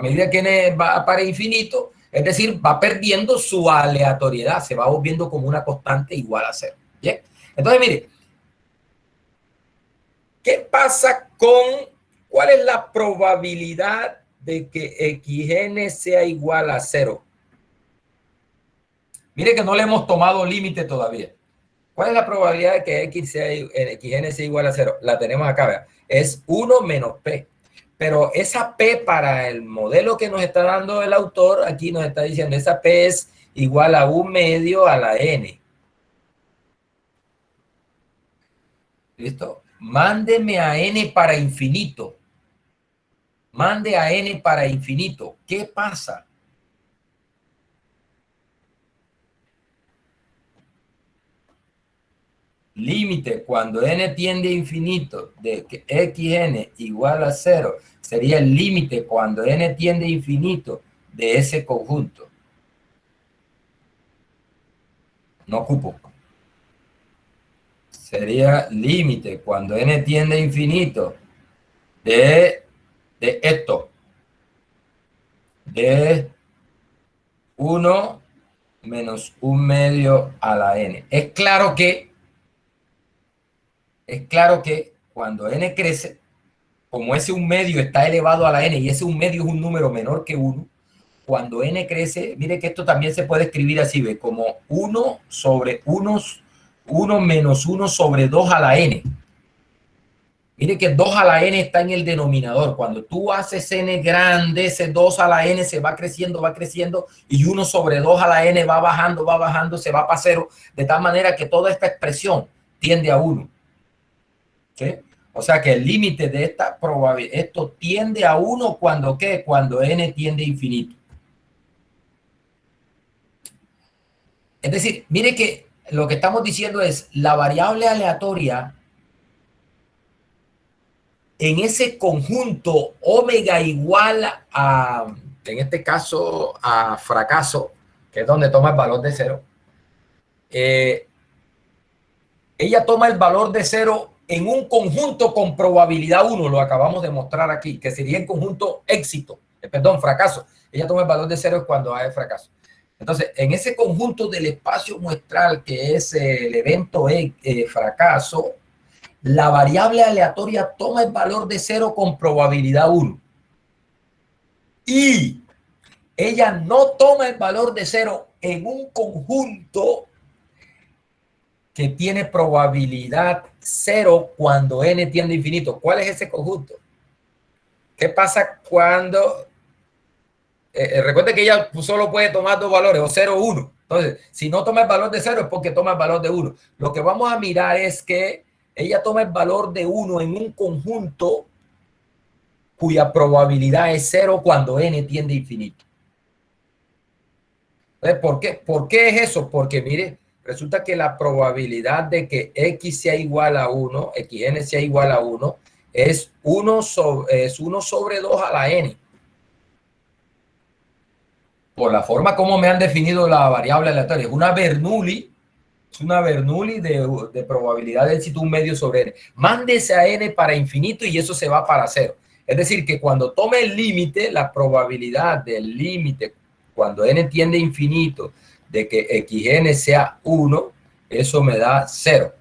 S1: medida que n va para infinito, es decir, va perdiendo su aleatoriedad, se va volviendo como una constante igual a cero. Bien, entonces mire, ¿qué pasa cuál es la probabilidad de que xn sea igual a cero? Mire que no le hemos tomado límite todavía. ¿Cuál es la probabilidad de que xn sea igual a cero? La tenemos acá, ¿verdad? Es 1 menos p. Pero esa p para el modelo que nos está dando el autor, aquí nos está diciendo, esa p es igual a 1 medio a la n. ¿Listo? Mándeme a n para infinito. Mande a n para infinito. ¿Qué pasa? Límite cuando n tiende a infinito de que xn igual a 0 sería el límite cuando n tiende a infinito de ese conjunto. No ocupo. Sería límite cuando n tiende a infinito de esto. De 1 menos 1 medio a la n. Es claro que cuando n crece, como ese 1 medio está elevado a la n y ese 1 medio es un número menor que 1, cuando n crece, mire que esto también se puede escribir así, ¿ve? Como 1 sobre 1 menos 1 sobre 2 a la n. Mire que 2 a la n está en el denominador. Cuando tú haces n grande, ese 2 a la n se va creciendo, y 1 sobre 2 a la n va bajando, se va para 0, de tal manera que toda esta expresión tiende a 1. ¿Sí? O sea que el límite de esta probabilidad, esto tiende a 1 cuando ¿qué? Cuando n tiende a infinito. Es decir, mire que lo que estamos diciendo es la variable aleatoria en ese conjunto omega igual a, en este caso, a fracaso, que es donde toma el valor de 0, ella toma el valor de 0 en un conjunto con probabilidad 1, lo acabamos de mostrar aquí, que sería el conjunto éxito, fracaso. Ella toma el valor de 0 cuando hay fracaso. Entonces, en ese conjunto del espacio muestral, que es el evento fracaso, la variable aleatoria toma el valor de 0 con probabilidad 1. Y ella no toma el valor de 0 en un conjunto que tiene probabilidad 0 cuando n tiende a infinito. ¿Cuál es ese conjunto? ¿Qué pasa cuando... recuerde que ella solo puede tomar dos valores, o 0 o 1. Entonces, si no toma el valor de 0 es porque toma el valor de 1. Lo que vamos a mirar es que ella toma el valor de 1 en un conjunto cuya probabilidad es 0 cuando n tiende a infinito. Entonces, ¿por qué es eso? Porque, mire, resulta que la probabilidad de que x sea igual a 1, xn sea igual a 1, es 1 sobre 2 a la n. Por la forma como me han definido la variable aleatoria. Es una Bernoulli de probabilidad de éxito 1 medio sobre n. Mándese a n para infinito y eso se va para 0. Es decir, que cuando tome el límite, la probabilidad del límite, cuando n tiende a infinito, de que xn sea 1, eso me da 0.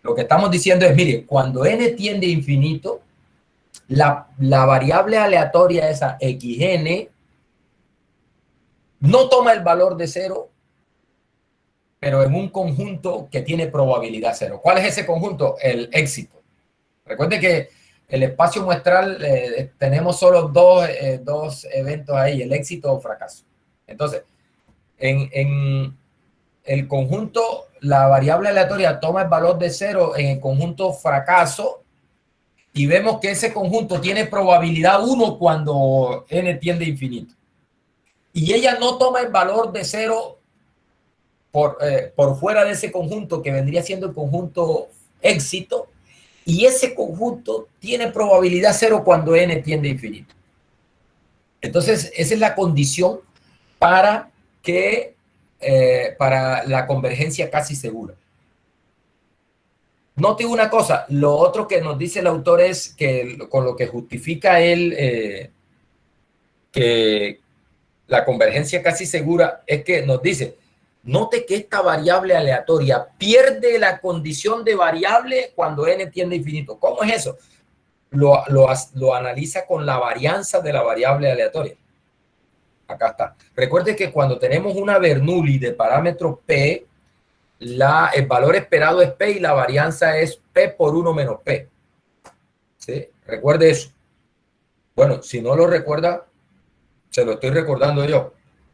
S1: Lo que estamos diciendo es, mire, cuando n tiende a infinito, la variable aleatoria esa xn no toma el valor de 0, pero en un conjunto que tiene probabilidad 0. ¿Cuál es ese conjunto? El éxito. Recuerde que el espacio muestral tenemos solo dos eventos ahí, el éxito o fracaso. Entonces, en el conjunto, la variable aleatoria toma el valor de 0 en el conjunto fracaso y vemos que ese conjunto tiene probabilidad 1 cuando n tiende a infinito. Y ella no toma el valor de 0 por fuera de ese conjunto que vendría siendo el conjunto éxito, y ese conjunto tiene probabilidad 0 cuando n tiende a infinito. Entonces, esa es la condición para para la convergencia casi segura. Note una cosa, lo otro que nos dice el autor es que con lo que justifica él que la convergencia casi segura es que nos dice, note que esta variable aleatoria pierde la condición de variable cuando n tiende a infinito. ¿Cómo es eso? Lo analiza con la varianza de la variable aleatoria. Acá está. Recuerde que cuando tenemos una Bernoulli de parámetro P, el valor esperado es P y la varianza es P por 1 menos P. ¿Sí? Recuerde eso. Bueno, si no lo recuerda, se lo estoy recordando yo.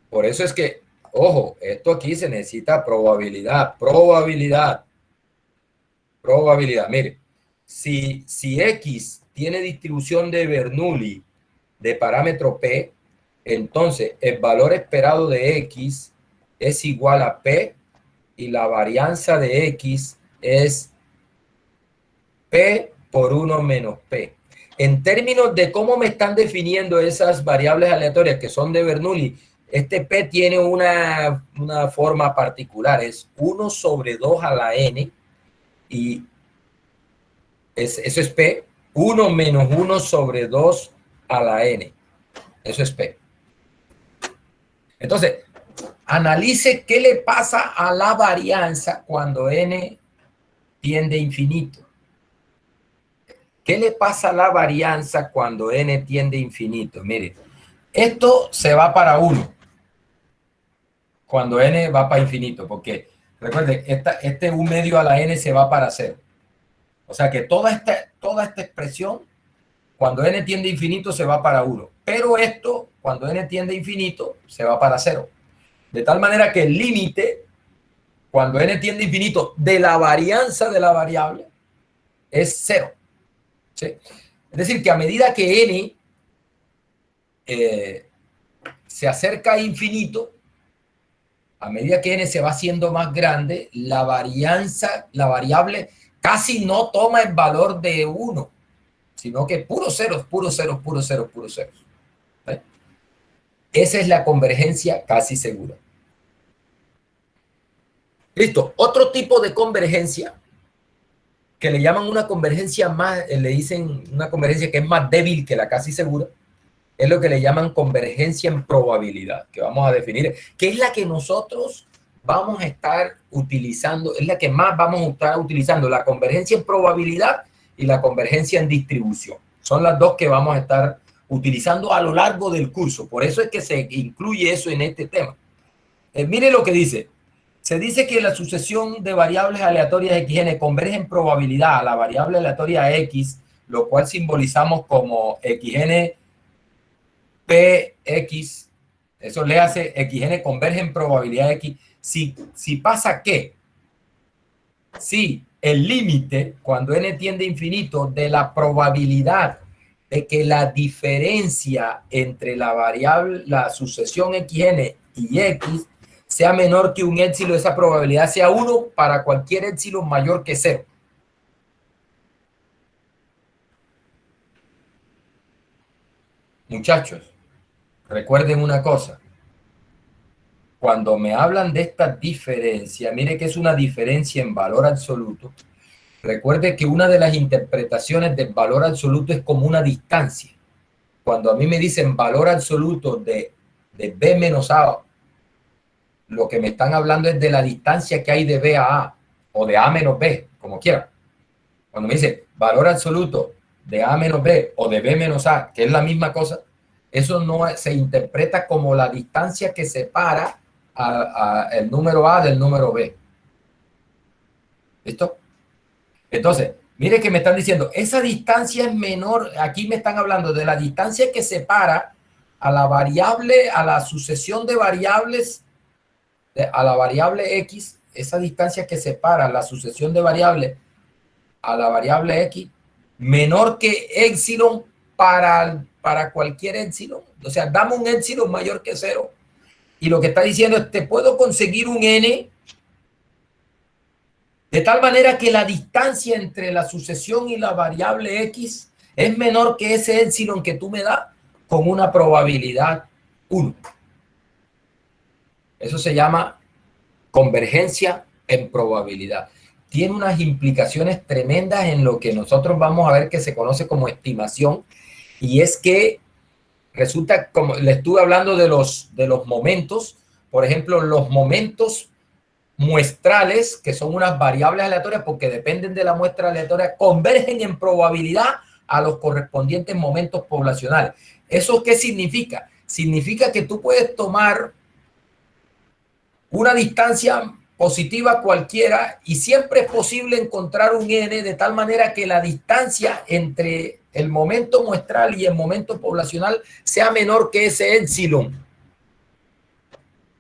S1: Por eso es que, ojo, esto aquí se necesita probabilidad. Mire, si X tiene distribución de Bernoulli de parámetro P, entonces el valor esperado de X es igual a P y la varianza de X es P por 1 menos P. En términos de cómo me están definiendo esas variables aleatorias que son de Bernoulli, este P tiene una forma particular, es 1 sobre 2 a la n, y eso es P, 1 menos 1 sobre 2 a la n. Eso es P. Entonces, analice qué le pasa a la varianza cuando n tiende a infinito. ¿Qué le pasa a la varianza cuando n tiende a infinito? Mire, esto se va para 1 cuando n va para infinito, porque recuerde, este 1 medio a la n se va para 0. O sea que toda esta expresión, cuando n tiende a infinito, se va para 1. Pero esto, cuando n tiende a infinito, se va para 0. De tal manera que el límite, cuando n tiende a infinito, de la varianza de la variable, es 0. ¿Sí? Es decir, que a medida que n se acerca a infinito, a medida que n se va haciendo más grande, la variable casi no toma el valor de 1, sino que puros ceros, puros ceros, puros ceros, puros ceros. ¿Vale? Esa es la convergencia casi segura. Listo. Otro tipo de convergencia que le llaman una convergencia más, le dicen una convergencia que es más débil que la casi segura, es lo que le llaman convergencia en probabilidad, que vamos a definir, que es la que nosotros vamos a estar utilizando, es la que más vamos a estar utilizando, la convergencia en probabilidad y la convergencia en distribución. Son las dos que vamos a estar utilizando a lo largo del curso. Por eso es que se incluye eso en este tema. Mire lo que dice. Se dice que la sucesión de variables aleatorias xn converge en probabilidad a la variable aleatoria x, lo cual simbolizamos como xn px. Eso le hace xn converge en probabilidad x. Si pasa que, si el límite, cuando n tiende a infinito, de la probabilidad de que la diferencia entre la variable, la sucesión xn y x, sea menor que un épsilon, esa probabilidad sea 1 para cualquier épsilon mayor que 0. Muchachos, recuerden una cosa. Cuando me hablan de esta diferencia, mire que es una diferencia en valor absoluto. Recuerde que una de las interpretaciones del valor absoluto es como una distancia. Cuando a mí me dicen valor absoluto de b menos a, lo que me están hablando es de la distancia que hay de b a o de a menos b, como quieran. Cuando me dice valor absoluto de a menos b o de b menos a, que es la misma cosa, eso no se interpreta como la distancia que separa el número a del número b. ¿Listo? Entonces, mire que me están diciendo, esa distancia es menor, aquí me están hablando de la distancia que separa a la variable, a la sucesión de variables, a la variable x, esa distancia que separa la sucesión de variables a la variable x, menor que épsilon para cualquier épsilon. O sea, dame un épsilon mayor que 0. Y lo que está diciendo es, te puedo conseguir un n de tal manera que la distancia entre la sucesión y la variable x es menor que ese épsilon que tú me das con una probabilidad 1. Eso se llama convergencia en probabilidad. tiene unas implicaciones tremendas en lo que nosotros vamos a ver que se conoce como estimación, y es que resulta, como le estuve hablando de los momentos, por ejemplo, los momentos muestrales, que son unas variables aleatorias porque dependen de la muestra aleatoria, convergen en probabilidad a los correspondientes momentos poblacionales. ¿Eso qué significa? Significa que tú puedes tomar una distancia positiva cualquiera y siempre es posible encontrar un n de tal manera que la distancia entre el momento muestral y el momento poblacional sea menor que ese épsilon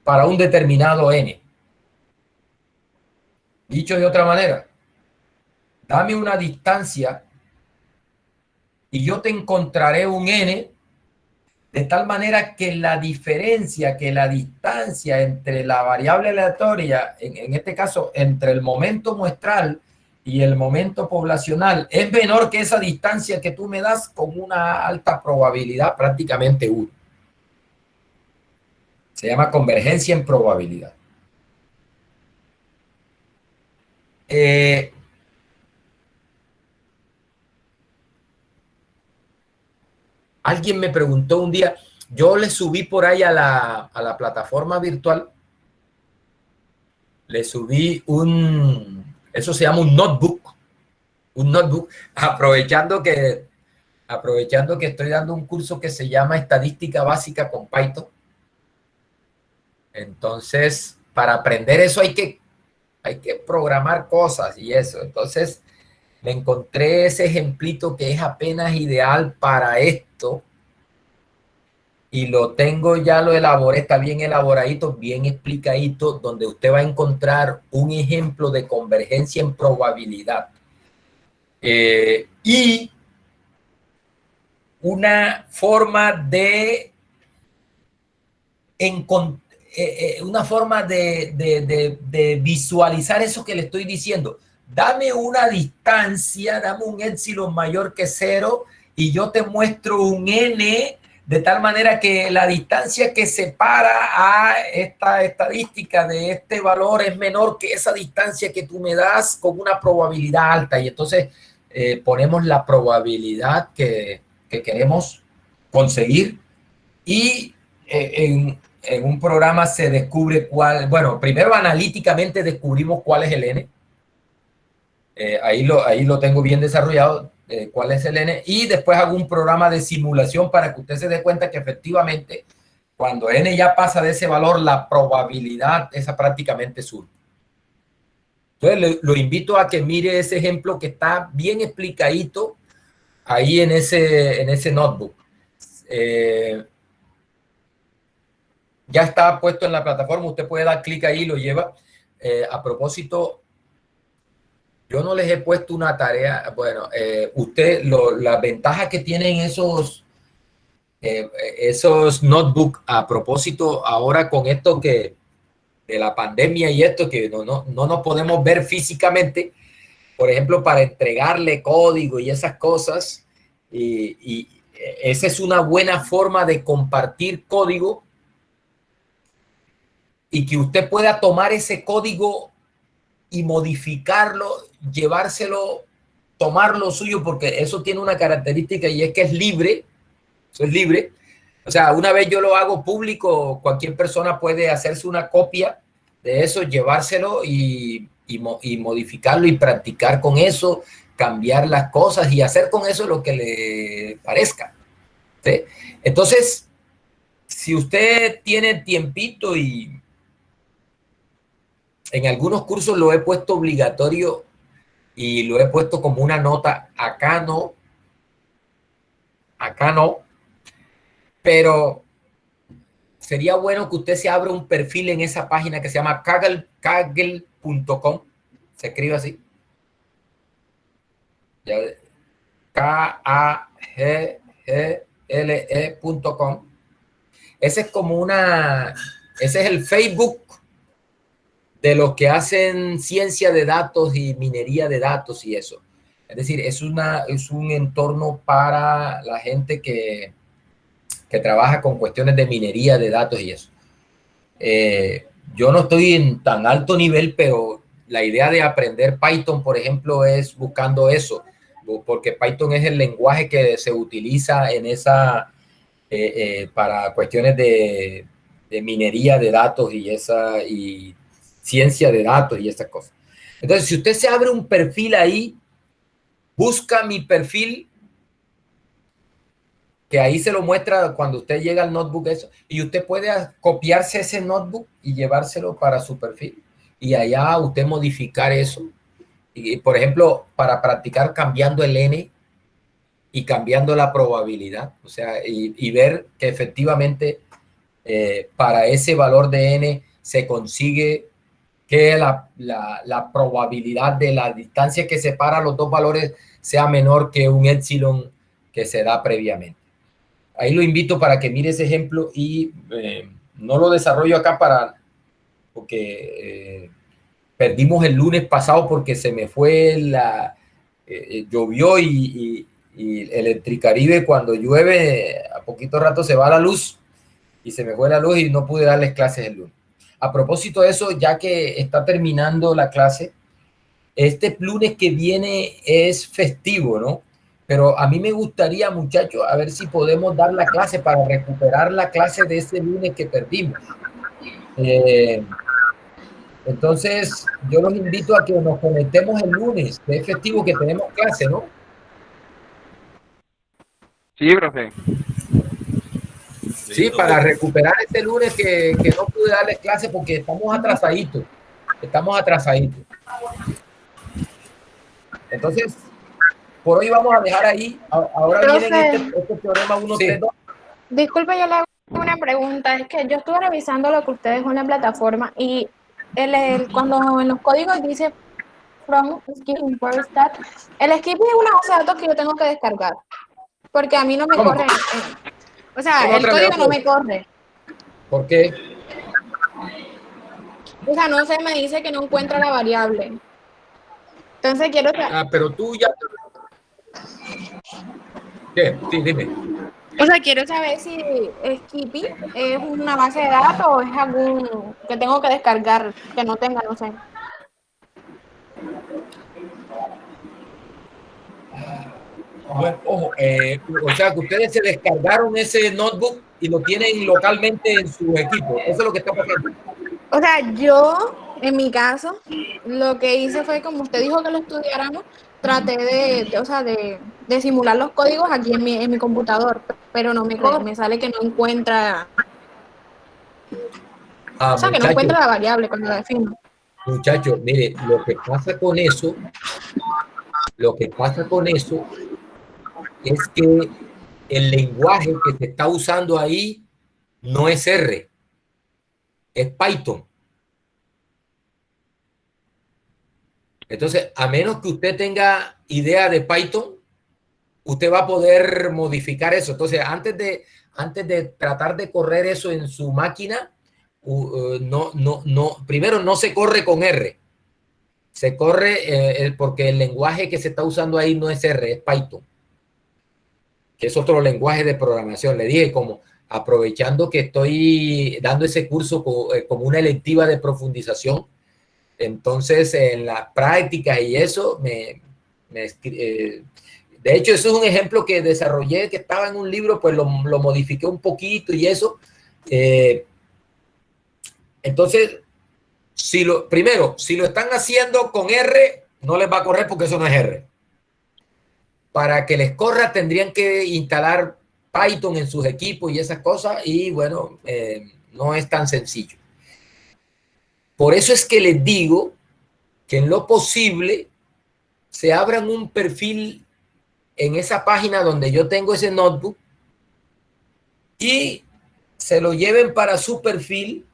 S1: para un determinado n. Dicho de otra manera, dame una distancia y yo te encontraré un n de tal manera que la diferencia, que la distancia entre la variable aleatoria, en este caso entre el momento muestral y el momento poblacional, es menor que esa distancia que tú me das con una alta probabilidad, prácticamente 1. Se llama convergencia en probabilidad. Alguien me preguntó un día, yo le subí por ahí a la plataforma virtual, le subí eso se llama un notebook, aprovechando que estoy dando un curso que se llama Estadística Básica con Python. Entonces, para aprender eso hay que programar cosas y eso. Entonces, me encontré ese ejemplito que es apenas ideal para esto y lo tengo, ya lo elaboré, está bien elaboradito, bien explicadito, donde usted va a encontrar un ejemplo de convergencia en probabilidad. Y una forma de visualizar eso que le estoy diciendo. Dame una distancia, dame un épsilon mayor que 0 y yo te muestro un n de tal manera que la distancia que separa a esta estadística de este valor es menor que esa distancia que tú me das con una probabilidad alta. Y entonces ponemos la probabilidad que queremos conseguir y en un programa se descubre cuál, bueno, primero analíticamente descubrimos cuál es el n, ahí lo tengo bien desarrollado, cuál es el n, y después hago un programa de simulación para que usted se dé cuenta que efectivamente cuando n ya pasa de ese valor, la probabilidad esa prácticamente sube. Entonces lo invito a que mire ese ejemplo que está bien explicadito ahí en ese notebook. Ya está puesto en la plataforma, usted puede dar clic ahí y lo lleva. A propósito, yo no les he puesto una tarea, bueno, la ventaja que tienen esos notebooks, a propósito, ahora con esto de la pandemia y esto que no nos podemos ver físicamente, por ejemplo, para entregarle código y esas cosas, y esa es una buena forma de compartir código y que usted pueda tomar ese código y modificarlo, llevárselo, tomarlo suyo, porque eso tiene una característica y es que es libre, eso es libre. O sea, una vez yo lo hago público, cualquier persona puede hacerse una copia de eso, llevárselo y modificarlo y practicar con eso, cambiar las cosas y hacer con eso lo que le parezca, ¿sí? Entonces, si usted tiene tiempito y en algunos cursos lo he puesto obligatorio y lo he puesto como una nota, acá no, pero sería bueno que usted se abra un perfil en esa página que se llama kaggle.com, se escribe así, Kagle.com. Ese es como ese es el Facebook de los que hacen ciencia de datos y minería de datos y eso. Es decir, es un entorno para la gente que trabaja con cuestiones de minería de datos y eso. Yo no estoy en tan alto nivel, pero la idea de aprender Python, por ejemplo, es buscando eso, porque Python es el lenguaje que se utiliza en esa, para cuestiones de minería de datos y ciencia de datos y esas cosas. Entonces, si usted se abre un perfil ahí, busca mi perfil, que ahí se lo muestra cuando usted llega al notebook eso, y usted puede copiarse ese notebook y llevárselo para su perfil y allá usted modificar eso. Y, por ejemplo, para practicar cambiando el n y cambiando la probabilidad, o sea, y ver que efectivamente para ese valor de n se consigue que la probabilidad de la distancia que separa los dos valores sea menor que un epsilon que se da previamente. Ahí lo invito para que mire ese ejemplo y no lo desarrollo acá porque perdimos el lunes pasado porque se me fue llovió y Electricaribe cuando llueve a poquito rato se va la luz y se me fue la luz y no pude darles clases el lunes. A propósito de eso, ya que está terminando la clase, este lunes que viene es festivo, ¿no? Pero a mí me gustaría, muchachos, a ver si podemos dar la clase para recuperar la clase de ese lunes que perdimos. Entonces, yo los invito a que nos conectemos el lunes, que es festivo, que tenemos clase, ¿no?
S3: Sí, profe.
S1: Sí, para recuperar este lunes que no pude darles clase porque estamos atrasaditos. Estamos atrasaditos. Entonces, por hoy vamos a dejar ahí. Ahora viene este teorema 1, 3, 2.
S2: Disculpe, yo le hago una pregunta. Es que yo estuve revisando lo que usted dejó en la plataforma y cuando en los códigos dice from skipping for stat, el skipping es una base de datos que yo tengo que descargar. Porque a mí no me corre. O sea, el código no me corre.
S1: ¿Por qué?
S2: O sea, no sé, me dice que no encuentra la variable. Entonces quiero saber.
S1: Ah, pero tú ya. ¿Qué? Sí, dime.
S2: O sea, quiero saber si Skippy es una base de datos o es algún que tengo que descargar, que no tenga, no sé.
S1: Bueno, ojo, o sea que ustedes se descargaron ese notebook y lo tienen localmente en su equipo. Eso es lo que está pasando.
S2: O sea, yo, en mi caso, lo que hice fue, como usted dijo que lo estudiáramos, traté de simular los códigos aquí en mi computador, pero no me corre, me sale que no encuentra, o sea, que no encuentra la variable cuando la defino.
S1: Muchachos, mire, lo que pasa con eso es que el lenguaje que se está usando ahí no es R, es Python. Entonces, a menos que usted tenga idea de Python, usted va a poder modificar eso. Entonces, antes de tratar de correr eso en su máquina, primero no se corre con R. Se corre porque el lenguaje que se está usando ahí no es R, es Python, que es otro lenguaje de programación. Le dije, como aprovechando que estoy dando ese curso como una electiva de profundización, entonces en las prácticas y eso, de hecho, eso es un ejemplo que desarrollé, que estaba en un libro, pues lo modifiqué un poquito y eso. Entonces, primero, si lo están haciendo con R, no les va a correr porque eso no es R. Para que les corra tendrían que instalar Python en sus equipos y esas cosas y bueno, no es tan sencillo. Por eso es que les digo que en lo posible se abran un perfil en esa página donde yo tengo ese notebook y se lo lleven para su perfil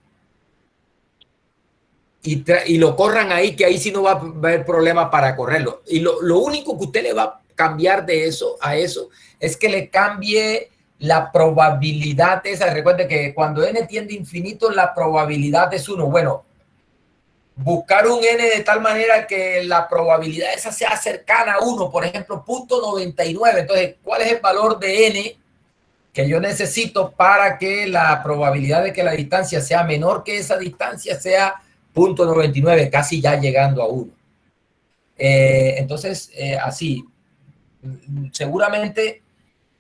S1: y lo corran ahí, que ahí sí no va a haber problema para correrlo. Y lo único que usted le va a cambiar de eso a eso es que le cambie la probabilidad esa. Recuerde que cuando n tiende a infinito, la probabilidad es 1. Bueno, buscar un n de tal manera que la probabilidad esa sea cercana a 1, por ejemplo, 0.99. Entonces, ¿cuál es el valor de n que yo necesito para que la probabilidad de que la distancia sea menor que esa distancia sea 0.99, casi ya llegando a 1. Entonces, así, seguramente,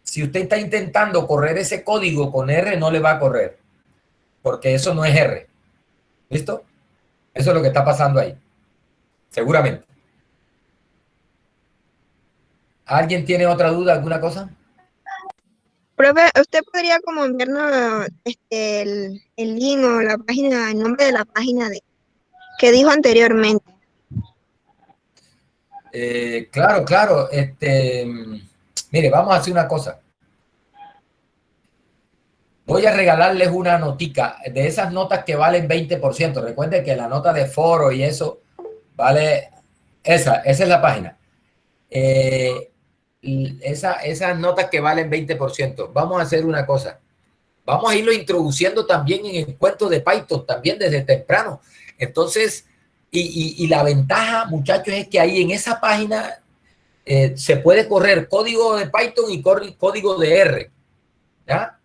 S1: si usted está intentando correr ese código con R, no le va a correr, porque eso no es R. ¿Listo? Eso es lo que está pasando ahí, seguramente. ¿Alguien tiene otra duda, alguna cosa?
S3: Profe, ¿usted podría como enviarnos el link o la página, el nombre de la página que dijo anteriormente?
S1: Claro, claro. Mire, vamos a hacer una cosa. Voy a regalarles una notica de esas notas que valen 20%. Recuerden que la nota de foro y eso vale. Esa es la página. Esas notas que valen 20%. Vamos a hacer una cosa. Vamos a irlo introduciendo también en el cuento de Python, también desde temprano. Entonces, y la ventaja, muchachos, es que ahí en esa página se puede correr código de Python y código de R. ¿Ya?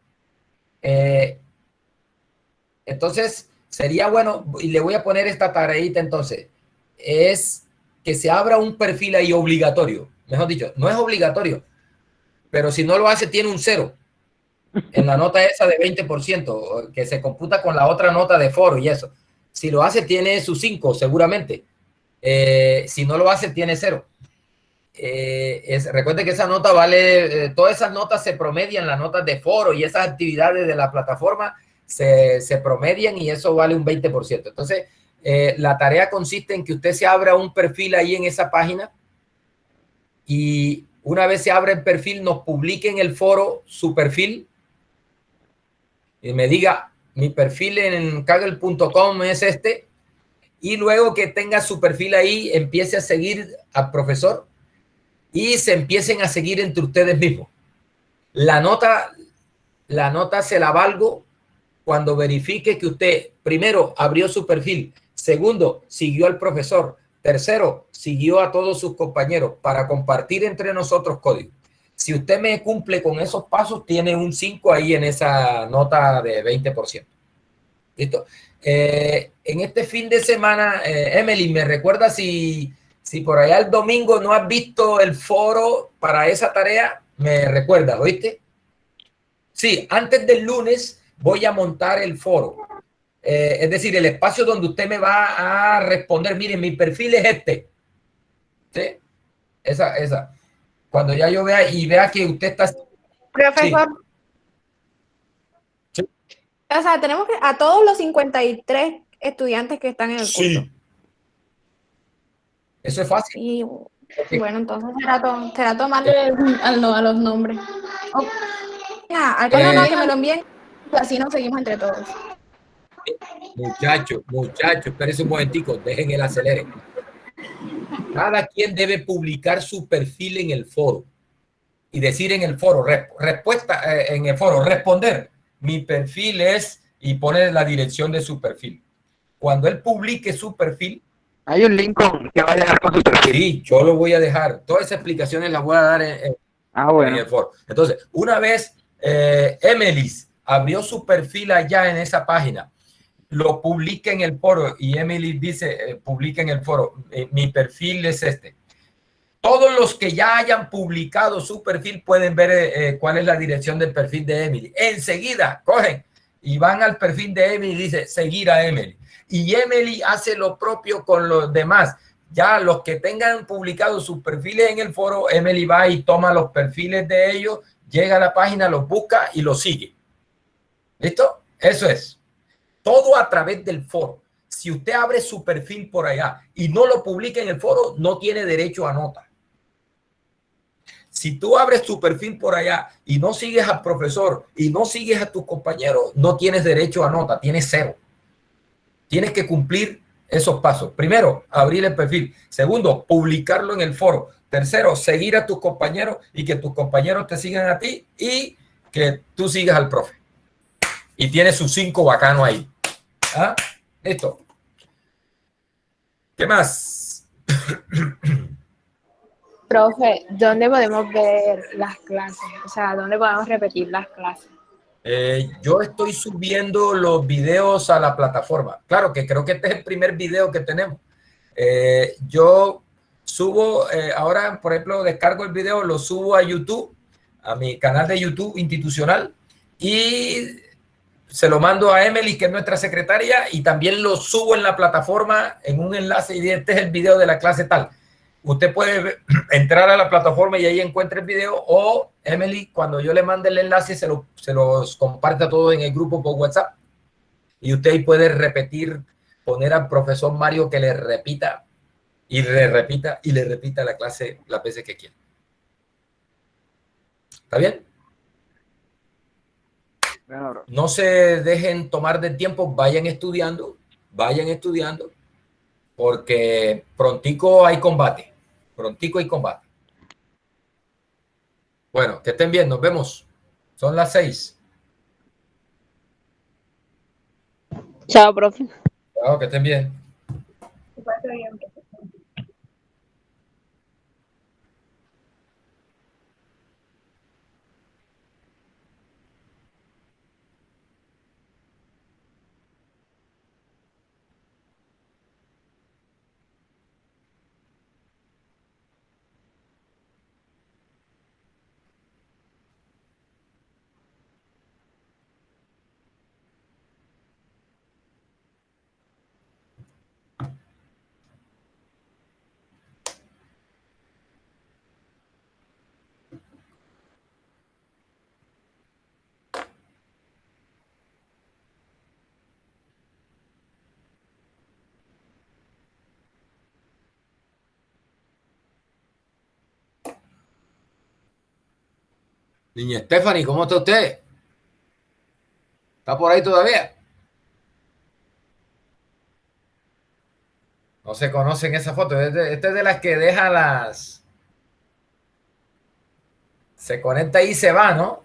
S1: Entonces, sería bueno, y le voy a poner esta tareita entonces, es que se abra un perfil ahí obligatorio. Mejor dicho, no es obligatorio, pero si no lo hace, tiene un 0 en la nota esa de 20%, que se computa con la otra nota de foro y eso. Si lo hace, tiene su 5, seguramente. Si no lo hace, tiene 0. Recuerde que esa nota vale, todas esas notas se promedian, las notas de foro y esas actividades de la plataforma se promedian y eso vale un 20%. Entonces, la tarea consiste en que usted se abra un perfil ahí en esa página y una vez se abre el perfil, nos publique en el foro su perfil y me diga, mi perfil en kaggle.com es este, y luego que tenga su perfil ahí, empiece a seguir al profesor y se empiecen a seguir entre ustedes mismos. La nota se la valgo cuando verifique que usted, primero, abrió su perfil, segundo, siguió al profesor, tercero, siguió a todos sus compañeros para compartir entre nosotros código. Si usted me cumple con esos pasos, tiene un 5 ahí en esa nota de 20%. ¿Listo? En este fin de semana, Emily, ¿me recuerda si por allá el domingo no has visto el foro para esa tarea? Me recuerdas, ¿oíste? Sí, antes del lunes voy a montar el foro. Es decir, el espacio donde usted me va a responder, miren, mi perfil es este. ¿Sí? Esa. Cuando ya yo vea y vea que usted está...
S2: Profesor,
S1: Sí.
S2: o sea, tenemos que a todos los 53 estudiantes que están en el curso.
S1: Sí. Eso es fácil.
S2: Y bueno, entonces será tomarle a los nombres. Oh, ya, no, que me lo envíen y así nos seguimos entre todos.
S1: Muchachos, espérense un momentico, dejen el acelere. Cada quien debe publicar su perfil en el foro y decir en el foro, respuesta en el foro, responder, mi perfil es, y poner la dirección de su perfil. Cuando él publique su perfil,
S4: hay un link que va a dejar con su perfil.
S1: Sí, yo lo voy a dejar. Todas esas explicaciones las voy a dar en el foro. Entonces, una vez Emily abrió su perfil allá en esa página, lo publica en el foro y Emily dice, publica en el foro, mi perfil es este. Todos los que ya hayan publicado su perfil pueden ver cuál es la dirección del perfil de Emily. Enseguida cogen y van al perfil de Emily y dice seguir a Emily. Y Emily hace lo propio con los demás. Ya los que tengan publicado sus perfiles en el foro, Emily va y toma los perfiles de ellos, llega a la página, los busca y los sigue. ¿Listo? Eso es. Todo a través del foro. Si usted abre su perfil por allá y no lo publica en el foro, no tiene derecho a nota. Si tú abres tu perfil por allá y no sigues al profesor y no sigues a tus compañeros, no tienes derecho a nota, tienes 0. Tienes que cumplir esos pasos. Primero, abrir el perfil. Segundo, publicarlo en el foro. Tercero, seguir a tus compañeros y que tus compañeros te sigan a ti y que tú sigas al profe. Y tienes sus 5 bacanos ahí. ¿Ah? Listo. ¿Qué más?
S5: Profe, ¿dónde podemos ver las clases? O sea, ¿dónde podemos repetir las clases?
S1: Yo estoy subiendo los videos a la plataforma. Claro que creo que este es el primer video que tenemos. Yo subo, ahora, por ejemplo, descargo el video, lo subo a YouTube, a mi canal de YouTube institucional, y se lo mando a Emily, que es nuestra secretaria, y también lo subo en la plataforma en un enlace, y este es el video de la clase tal. Usted puede entrar a la plataforma y ahí encuentra el video, o Emily, cuando yo le mande el enlace, se los comparte a todos en el grupo por WhatsApp, y usted ahí puede repetir, poner al profesor Mario que le repita y le repita y le repita la clase las veces que quiera. ¿Está bien? No se dejen tomar del tiempo, vayan estudiando, porque prontico hay combate, Bueno, que estén bien, nos vemos. Son las 6.
S5: Chao, profe.
S1: Chao, que estén bien. Niña Stephanie, ¿cómo está usted? ¿Está por ahí todavía? No se conocen esa foto. Esta es de las que deja las... Se conecta y se va, ¿no?